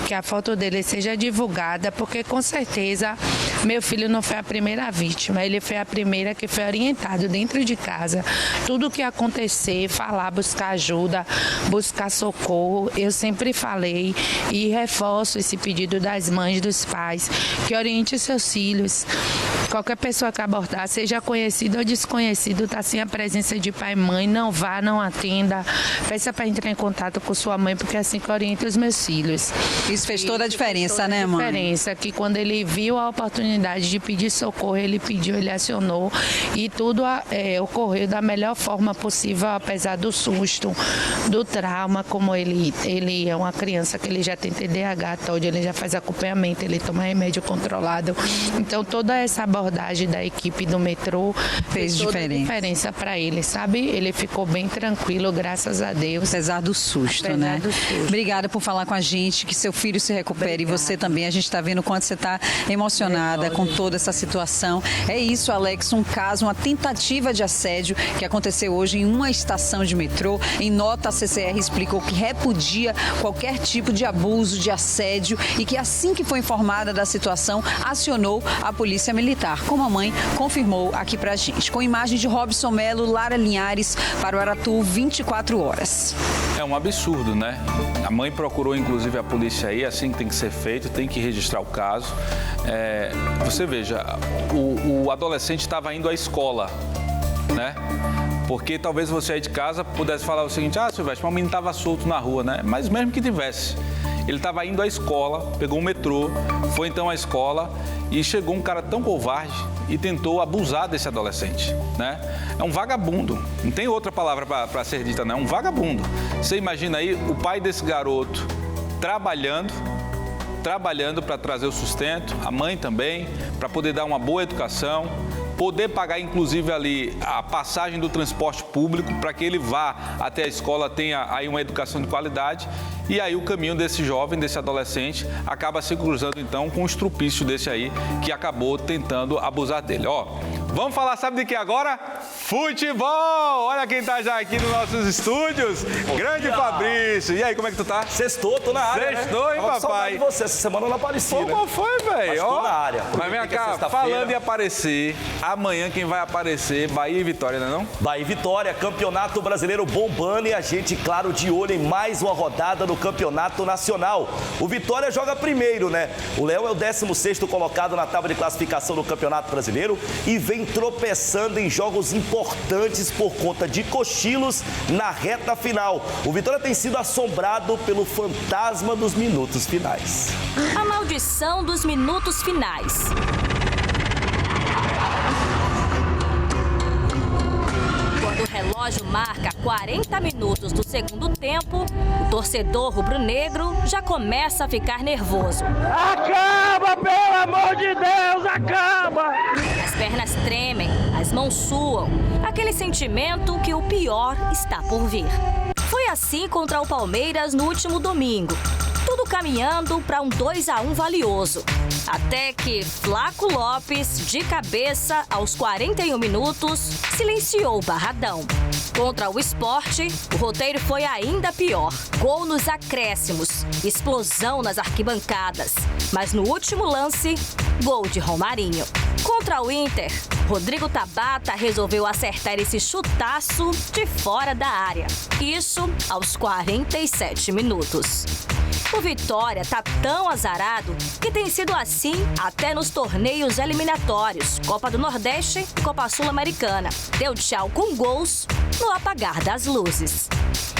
que a foto dele seja divulgada, porque com certeza meu filho não foi a primeira vítima, ele foi a primeira que foi orientado dentro de casa. Tudo que acontecer, falar, buscar ajuda, buscar socorro, eu sempre falei e reforço esse pedido das mães, dos pais, que oriente seus filhos. Qualquer pessoa que abordar, seja conhecido ou desconhecido, está sem a presença de pai e mãe, não vá, não atenda, peça para entrar em contato com sua mãe, porque é assim que orienta os meus filhos. Isso fez toda a diferença, né, mãe? Diferença, que quando ele viu a oportunidade de pedir socorro, ele pediu, ele acionou, e tudo ocorreu da melhor forma possível, apesar do susto, do trauma, como ele é uma criança que ele já tem TDAH, onde ele já faz acompanhamento, ele toma remédio controlado, então toda essa abordagem da equipe do metrô fez toda a diferença para ele, sabe? Ele ficou bem tranquilo, graças a Deus. Apesar do susto, né? Obrigada por falar com a gente, que seu filho se recupere e você também. A gente está vendo o quanto você está emocionada com toda essa situação. É isso, Alex, um caso, uma tentativa de assédio que aconteceu hoje em uma estação de metrô. Em nota, a CCR explicou que repudia qualquer tipo de abuso, de assédio e que assim que foi informada da situação, acionou a Polícia Militar, como a mãe confirmou aqui pra gente. Com imagem de Robson Melo, Lara Linhares, para o Aratu 24 horas. É um absurdo, né? A mãe procurou, inclusive, a polícia aí, assim que tem que ser feito, tem que registrar o caso. Você veja, o adolescente estava indo à escola, né? Porque talvez você aí de casa pudesse falar o seguinte: Silvestre, o menino estava solto na rua, né? Mas mesmo que tivesse, ele estava indo à escola, pegou um metrô, foi então à escola e chegou um cara tão covarde e tentou abusar desse adolescente, né? É um vagabundo, não tem outra palavra para ser dita, não, é um vagabundo. Você imagina aí o pai desse garoto trabalhando para trazer o sustento, a mãe também, para poder dar uma boa educação, poder pagar, inclusive, ali a passagem do transporte público para que ele vá até a escola, tenha aí uma educação de qualidade. E aí o caminho desse jovem, desse adolescente, acaba se cruzando, então, com um estrupício desse aí, que acabou tentando abusar dele. Vamos falar, sabe de que agora? Futebol! Olha quem tá já aqui nos nossos estúdios. Grande Fabrício. E aí, como é que tu tá? Sextou, tô na área. Sextou, hein, papai? Saudade de você, essa semana eu não apareci, né? Qual foi, velho? Mas tô na área. Mas vem cá, falando em aparecer, amanhã quem vai aparecer, Bahia e Vitória, não é não? Bahia e Vitória, Campeonato Brasileiro bombando e a gente, claro, de olho em mais uma rodada no Campeonato Nacional. O Vitória joga primeiro, né? O Leão é o 16º colocado na tábua de classificação do Campeonato Brasileiro e vem tropeçando em jogos importantes por conta de cochilos na reta final. O Vitória tem sido assombrado pelo fantasma dos minutos finais. A maldição dos minutos finais. Quando o relógio marca 40 minutos do segundo tempo, o torcedor rubro-negro já começa a ficar nervoso. Acaba, pelo amor de Deus, acaba! As pernas tremem, as mãos suam, aquele sentimento que o pior está por vir. Foi assim contra o Palmeiras no último domingo. Tudo caminhando para um 2-1 valioso. Até que Flaco Lopes, de cabeça, aos 41 minutos, silenciou o Barradão. Contra o Sport, o roteiro foi ainda pior. Gol nos acréscimos, explosão nas arquibancadas. Mas no último lance, gol de Romarinho. Contra o Inter, Rodrigo Tabata resolveu acertar esse chutaço de fora da área. Isso aos 47 minutos. O Vitória tá tão azarado que tem sido assim até nos torneios eliminatórios, Copa do Nordeste e Copa Sul-Americana. Deu tchau com gols no apagar das luzes.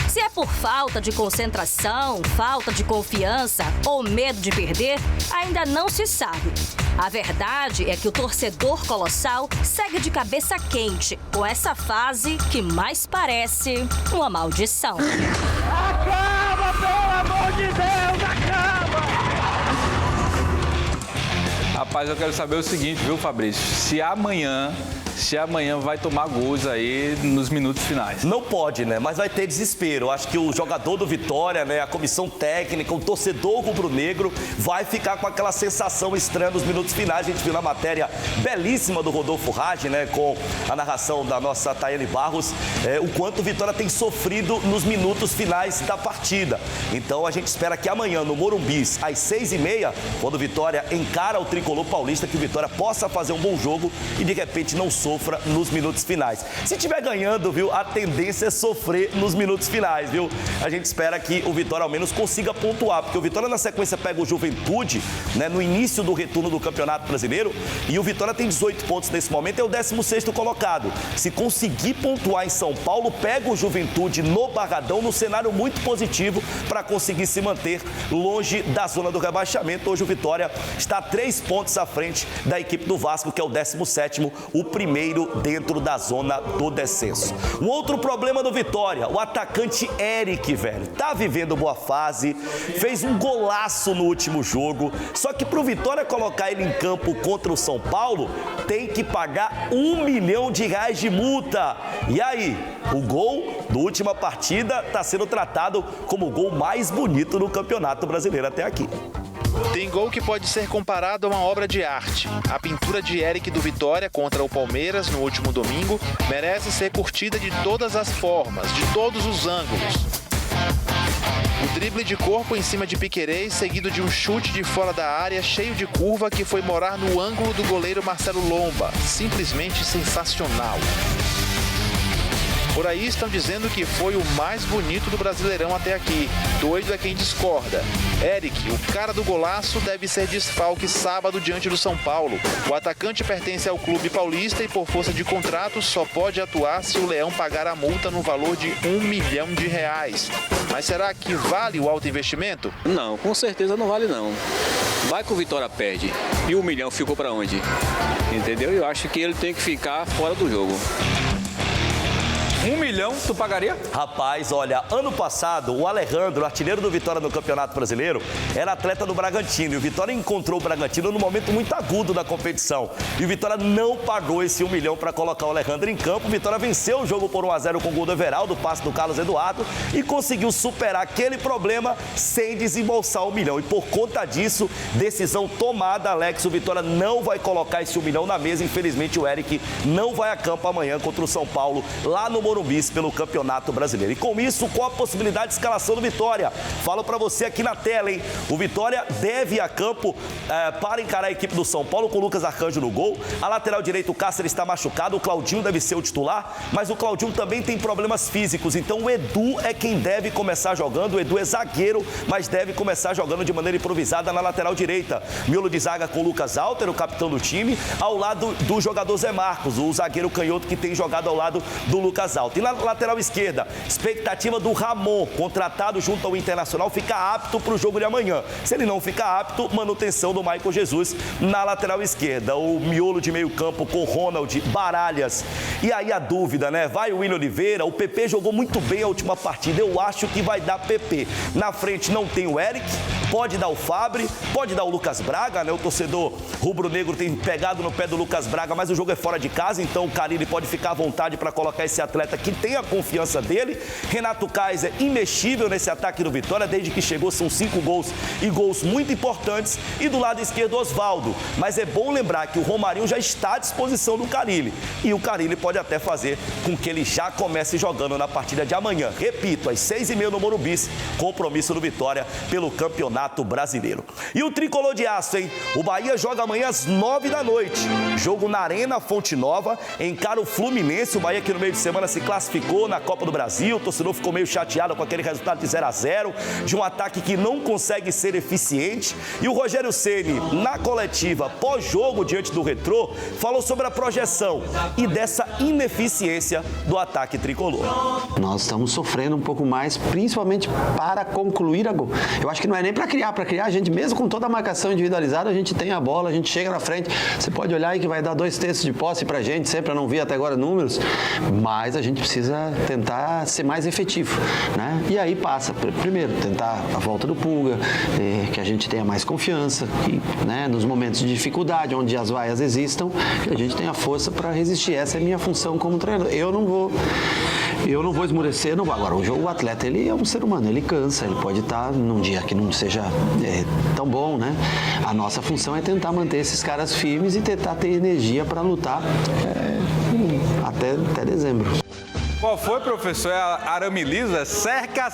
Se é por falta de concentração, falta de confiança ou medo de perder, ainda não se sabe. A verdade é que o torcedor colossal segue de cabeça quente com essa fase que mais parece uma maldição. Acaba, pelo amor de Deus, acaba! Rapaz, eu quero saber o seguinte, viu, Fabrício? Se amanhã vai tomar gols aí nos minutos finais. Não pode, né? Mas vai ter desespero. Acho que o jogador do Vitória, né? A comissão técnica, o torcedor rubro-negro vai ficar com aquela sensação estranha nos minutos finais. A gente viu na matéria belíssima do Rodolfo Rage, né? Com a narração da nossa Tayane Barros, o quanto o Vitória tem sofrido nos minutos finais da partida. Então a gente espera que amanhã no Morumbi, às 6h30, quando o Vitória encara o tricolor paulista, que o Vitória possa fazer um bom jogo e de repente não sofra nos minutos finais. Se tiver ganhando, viu, a tendência é sofrer nos minutos finais, viu? A gente espera que o Vitória ao menos consiga pontuar, porque o Vitória na sequência pega o Juventude, né, no início do retorno do Campeonato Brasileiro, e o Vitória tem 18 pontos nesse momento, é o 16º colocado. Se conseguir pontuar em São Paulo, pega o Juventude no Barradão, no cenário muito positivo para conseguir se manter longe da zona do rebaixamento. Hoje o Vitória está a 3 pontos pontos à frente da equipe do Vasco, que é o 17º, o primeiro dentro da zona do descenso. Um outro problema do Vitória, o atacante Eric, velho, tá vivendo boa fase, fez um golaço no último jogo, só que pro Vitória colocar ele em campo contra o São Paulo, tem que pagar R$1 milhão de multa. E aí, o gol da última partida está sendo tratado como o gol mais bonito no Campeonato Brasileiro até aqui. Tem gol que pode ser comparado a uma obra de arte. A pintura de Eric do Vitória contra o Palmeiras no último domingo merece ser curtida de todas as formas, de todos os ângulos. O drible de corpo em cima de Piquerez, seguido de um chute de fora da área cheio de curva que foi morar no ângulo do goleiro Marcelo Lomba. Simplesmente sensacional. Por aí estão dizendo que foi o mais bonito do Brasileirão até aqui. Doido é quem discorda. Eric, o cara do golaço, deve ser desfalque sábado diante do São Paulo. O atacante pertence ao clube paulista e, por força de contrato, só pode atuar se o Leão pagar a multa no valor de R$1 milhão. Mas será que vale o alto investimento? Não, com certeza não vale não. Vai que o Vitória perde. E R$1 milhão ficou para onde? Entendeu? Eu acho que ele tem que ficar fora do jogo. R$1 milhão, tu pagaria? Rapaz, olha, ano passado, o Alejandro, artilheiro do Vitória no Campeonato Brasileiro, era atleta do Bragantino. E o Vitória encontrou o Bragantino num momento muito agudo da competição. E o Vitória não pagou esse R$1 milhão para colocar o Alejandro em campo. O Vitória venceu o jogo por 1-0 com o gol do Everaldo, passe do Carlos Eduardo, e conseguiu superar aquele problema sem desembolsar R$1 milhão. E por conta disso, decisão tomada, Alex, o Vitória não vai colocar esse R$1 milhão na mesa. Infelizmente, o Eric não vai a campo amanhã contra o São Paulo, lá no Morumbi, pelo Campeonato Brasileiro. E com isso, qual a possibilidade de escalação do Vitória? Falo para você aqui na tela, hein? O Vitória deve ir a campo para encarar a equipe do São Paulo com o Lucas Arcanjo no gol. A lateral direito, o Cáceres está machucado, o Claudinho deve ser o titular, mas o Claudinho também tem problemas físicos, então o Edu é quem deve começar jogando. O Edu é zagueiro, mas deve começar jogando de maneira improvisada na lateral direita. Miolo de zaga com o Lucas Alter, o capitão do time, ao lado do jogador Zé Marcos, o zagueiro canhoto que tem jogado ao lado do Lucas Alter. E na lateral esquerda, expectativa do Ramon, contratado junto ao Internacional, ficar apto para o jogo de amanhã. Se ele não ficar apto, manutenção do Michael Jesus na lateral esquerda. O miolo de meio campo com Ronald, Baralhas. E aí a dúvida, né? Vai o William Oliveira, o PP jogou muito bem a última partida, eu acho que vai dar PP. Na frente não tem o Eric, pode dar o Fabri, pode dar o Lucas Braga, né? O torcedor rubro-negro tem pegado no pé do Lucas Braga, mas o jogo é fora de casa, então o Carille pode ficar à vontade para colocar esse atleta que tem a confiança dele. Renato Kaiser, imexível nesse ataque do Vitória, desde que chegou são 5 gols e gols muito importantes. E do lado esquerdo, Osvaldo. Mas é bom lembrar que o Romarinho já está à disposição do Carille. E o Carille pode até fazer com que ele já comece jogando na partida de amanhã. Repito, às 6h30 no Morumbi, compromisso do Vitória pelo Campeonato Brasileiro. E o Tricolor de Aço, hein? O Bahia joga amanhã às 9 da noite. Jogo na Arena Fonte Nova, encara o Fluminense. O Bahia que no meio de semana se classificou na Copa do Brasil. O torcedor ficou meio chateado com aquele resultado de 0-0, de um ataque que não consegue ser eficiente. E o Rogério Ceni, na coletiva pós-jogo diante do Retrô, falou sobre a projeção e dessa ineficiência do ataque tricolor. Nós estamos sofrendo um pouco mais, principalmente para concluir a gol. Eu acho que não é nem para criar a gente, mesmo com toda a marcação individualizada, a gente tem a bola, a gente chega na frente. Você pode olhar aí que vai dar 2/3 de posse pra gente, sempre eu não vi até agora números, mas a gente precisa tentar ser mais efetivo, né? E aí passa, primeiro, tentar a volta do Pulga, que a gente tenha mais confiança, que, né, nos momentos de dificuldade, onde as vaias existam, que a gente tenha força para resistir. Essa é a minha função como treinador. Eu não vou esmorecer, não vou. Agora, o atleta, ele é um ser humano, ele cansa, ele pode estar num dia que não seja tão bom, né? A nossa função é tentar manter esses caras firmes e tentar ter energia para lutar até dezembro. Qual foi, professor? É a arame lisa? Cerca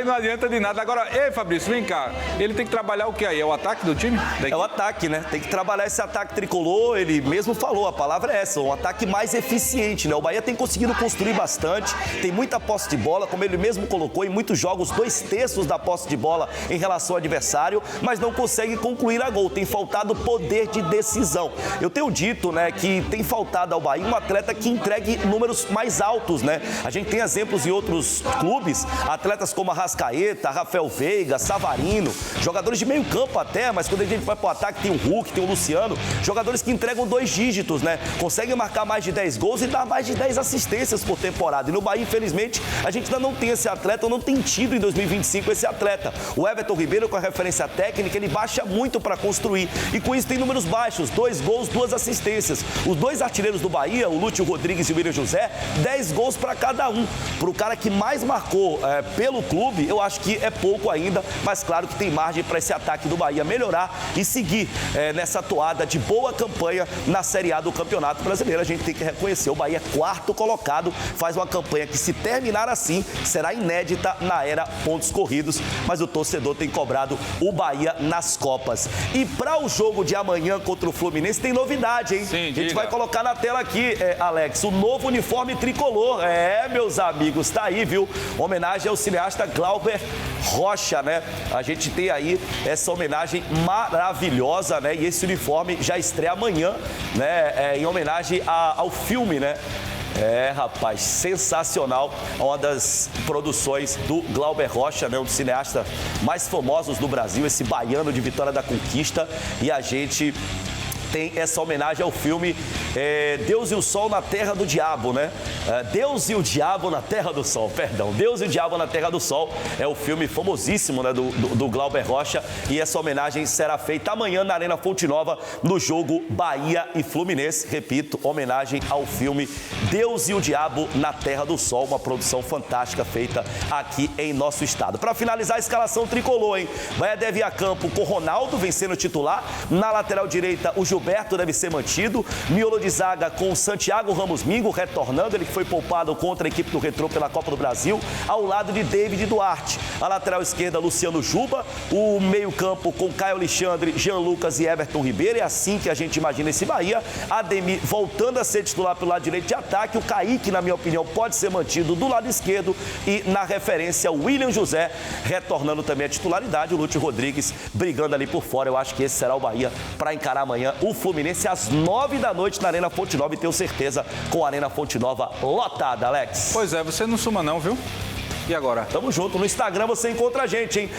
e não adianta de nada. Agora, ei, Fabrício, vem cá. Ele tem que trabalhar o que aí? É o ataque do time? É o ataque, né? Tem que trabalhar esse ataque tricolor. Ele mesmo falou, a palavra é essa, um ataque mais eficiente, né? O Bahia tem conseguido construir bastante, tem muita posse de bola, como ele mesmo colocou, em muitos jogos, 2/3 da posse de bola em relação ao adversário, mas não consegue concluir a gol. Tem faltado poder de decisão. Eu tenho dito, né, que tem faltado ao Bahia um atleta que entregue números mais altos, né? A gente tem exemplos em outros clubes, atletas como como Arrascaeta, Rafael Veiga, Savarino, jogadores de meio campo até, mas quando a gente vai pro ataque tem o Hulk, tem o Luciano, jogadores que entregam 2 dígitos, né? Conseguem marcar mais de 10 gols e dar mais de 10 assistências por temporada. E no Bahia, infelizmente, a gente ainda não tem esse atleta, ou não tem tido em 2025 esse atleta. O Everton Ribeiro, com a referência técnica, ele baixa muito para construir. E com isso tem números baixos, 2 gols, 2 assistências. Os 2 artilheiros do Bahia, o Lúcio Rodrigues e o William José, 10 gols para cada um. Para o cara que mais marcou pelo clube, eu acho que é pouco ainda, mas claro que tem margem para esse ataque do Bahia melhorar e seguir nessa toada de boa campanha na Série A do Campeonato Brasileiro. A gente tem que reconhecer, o Bahia é 4º colocado, faz uma campanha que, se terminar assim, será inédita na era pontos corridos, mas o torcedor tem cobrado o Bahia nas Copas. E para o jogo de amanhã contra o Fluminense tem novidade, hein? Sim, a gente vai colocar na tela aqui, Alex, o novo uniforme tricolor. Meus amigos, tá aí, viu? Homenagem ao cineasta Glauber Rocha, né? A gente tem aí essa homenagem maravilhosa, né? E esse uniforme já estreia amanhã, né? Em homenagem ao filme, né? Rapaz, sensacional. Uma das produções do Glauber Rocha, né? Um dos cineastas mais famosos do Brasil, esse baiano de Vitória da Conquista. E a gente tem essa homenagem ao filme Deus e o Sol na Terra do Diabo, né? Deus e o Diabo na Terra do Sol, perdão. Deus e o Diabo na Terra do Sol é o filme famosíssimo, né, do Glauber Rocha, e essa homenagem será feita amanhã na Arena Fonte Nova, no jogo Bahia e Fluminense. Repito, homenagem ao filme Deus e o Diabo na Terra do Sol, uma produção fantástica feita aqui em nosso estado. Para finalizar a escalação tricolor, hein? Bahia deve ir a campo com Ronaldo vencendo o titular, na lateral direita o Gilberto deve ser mantido, miolo de zaga com Santiago Ramos Mingo retornando, ele que foi poupado contra a equipe do Retrô pela Copa do Brasil, ao lado de David Duarte. A lateral esquerda, Luciano Juba, o meio-campo com Caio Alexandre, Jean Lucas e Everton Ribeiro. É assim que a gente imagina esse Bahia. Ademir voltando a ser titular pelo lado direito de ataque, o Kaique, na minha opinião, pode ser mantido do lado esquerdo, e na referência o William José retornando também à titularidade, o Lúcio Rodrigues brigando ali por fora. Eu acho que esse será o Bahia para encarar amanhã o Fluminense às 9 da noite na Arena Fonte Nova, e tenho certeza com a Arena Fonte Nova lotada, Alex. Pois é, você não suma não, viu? E agora? Tamo junto. No Instagram você encontra a gente, hein?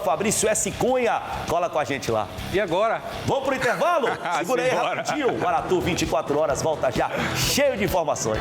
@FabrícioSCunha. Cola com a gente lá. E agora? Vamos pro intervalo? Segura aí rapidinho. O Aratu 24 horas volta já cheio de informações.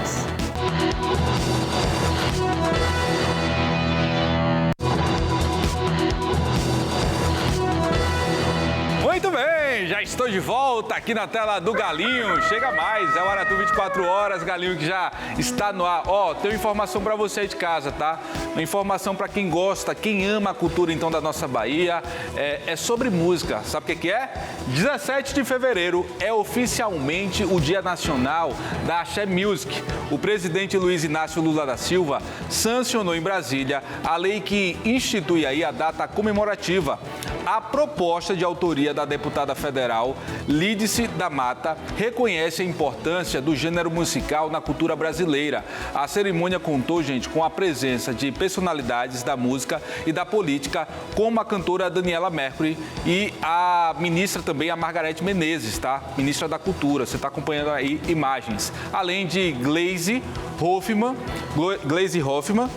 Muito bem, já estou de volta aqui na tela do Galinho. Chega mais, é o Aratu 24 horas, Galinho que já está no ar. Tem uma informação para você aí de casa, tá? Uma informação para quem gosta, quem ama a cultura então da nossa Bahia. É sobre música. Sabe o que é? 17 de fevereiro é oficialmente o Dia Nacional da Axé Music. O presidente Luiz Inácio Lula da Silva sancionou em Brasília a lei que institui aí a data comemorativa. A proposta de autoria da deputada federal Lídice da Mata reconhece a importância do gênero musical na cultura brasileira. A cerimônia contou, gente, com a presença de personalidades da música e da política, como a cantora Daniela Mercury e a ministra também, a Margarete Menezes, tá? Ministra da Cultura. Você está acompanhando aí imagens. Além de Gleisi Hoffmann,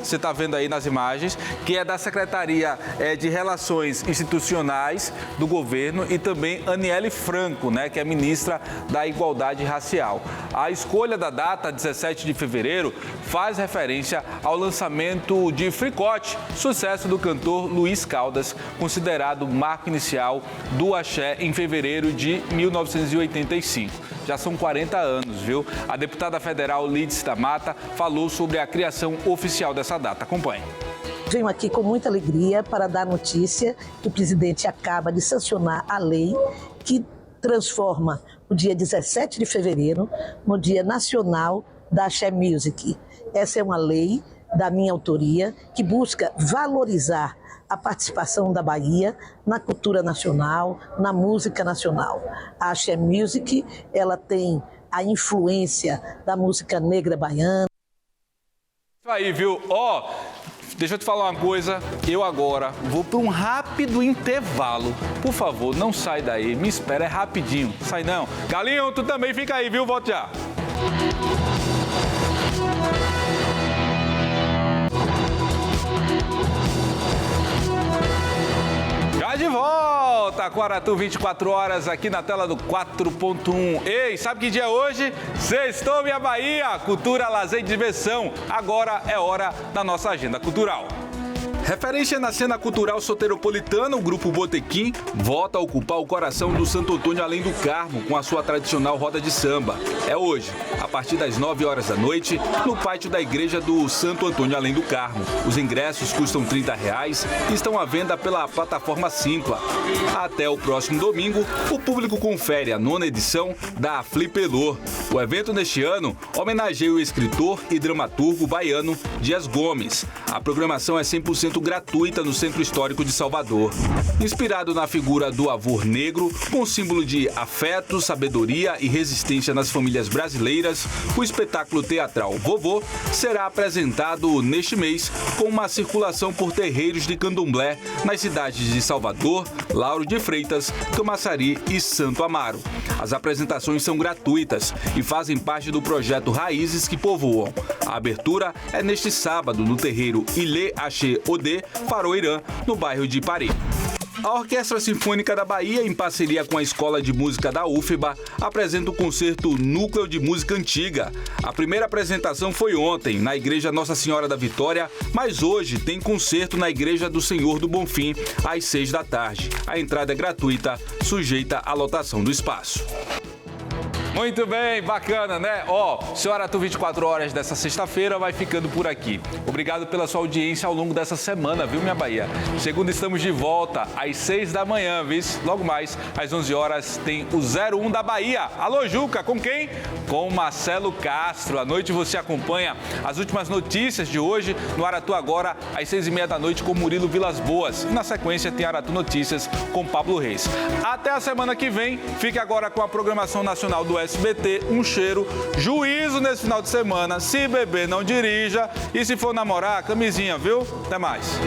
você está vendo aí nas imagens, que é da Secretaria de Relações Institucionais do governo, e também Aniele Franco, né, que é ministra da Igualdade Racial. A escolha da data, 17 de fevereiro, faz referência ao lançamento de Fricote, sucesso do cantor Luiz Caldas, considerado o marco inicial do axé em fevereiro de 1985. Já são 40 anos, viu? A deputada federal Lídice da Mata falou sobre a criação oficial dessa data. Acompanhe. Venho aqui com muita alegria para dar notícia que o presidente acaba de sancionar a lei que transforma o dia 17 de fevereiro no Dia Nacional da Axé Music. Essa é uma lei da minha autoria que busca valorizar a participação da Bahia na cultura nacional, na música nacional. A Axé Music, ela tem a influência da música negra baiana. Isso aí, viu? Deixa eu te falar uma coisa, eu agora vou para um rápido intervalo. Por favor, não sai daí, me espera, é rapidinho. Sai não. Galinho, tu também fica aí, viu? Volto já. Tá de volta com o Aratu 24 horas aqui na tela do 4.1. Ei, sabe que dia é hoje? Sextou, minha Bahia! Cultura, lazer e diversão. Agora é hora da nossa agenda cultural. Referência na cena cultural soteropolitana, o Grupo Botequim volta a ocupar o coração do Santo Antônio Além do Carmo com a sua tradicional roda de samba. É hoje, a partir das 9 horas da noite, no pátio da igreja do Santo Antônio Além do Carmo. Os ingressos custam R$30 e estão à venda pela plataforma Simpla. Até o próximo domingo, o público confere a 9ª edição da Flipelô. O evento neste ano homenageia o escritor e dramaturgo baiano Dias Gomes. A programação é 100% gratuita no Centro Histórico de Salvador. Inspirado na figura do avô negro, com símbolo de afeto, sabedoria e resistência nas famílias brasileiras, o espetáculo teatral Vovô será apresentado neste mês com uma circulação por terreiros de candomblé nas cidades de Salvador, Lauro de Freitas, Camaçari e Santo Amaro. As apresentações são gratuitas e fazem parte do projeto Raízes que Povoam. A abertura é neste sábado no terreiro Ilê Axé Odê, Faroirã, no bairro de Ipari. A Orquestra Sinfônica da Bahia, em parceria com a Escola de Música da UFBA, apresenta o concerto Núcleo de Música Antiga. A primeira apresentação foi ontem, na Igreja Nossa Senhora da Vitória, mas hoje tem concerto na Igreja do Senhor do Bonfim, às 6 da tarde. A entrada é gratuita, sujeita à lotação do espaço. Muito bem, bacana, né? Seu Aratu 24 horas dessa sexta-feira vai ficando por aqui. Obrigado pela sua audiência ao longo dessa semana, viu, minha Bahia? Segunda estamos de volta às 6 da manhã, viu? Logo mais, às 11 horas, tem o 01 da Bahia. Alô, Juca, com quem? Com Marcelo Castro. À noite você acompanha as últimas notícias de hoje no Aratu Agora, às 6h30 da noite, com Murilo Vilas Boas. E na sequência tem Aratu Notícias com Pablo Reis. Até a semana que vem. Fique agora com a programação nacional do SBT, um cheiro, juízo nesse final de semana. Se beber, não dirija. E se for namorar, camisinha, viu? Até mais.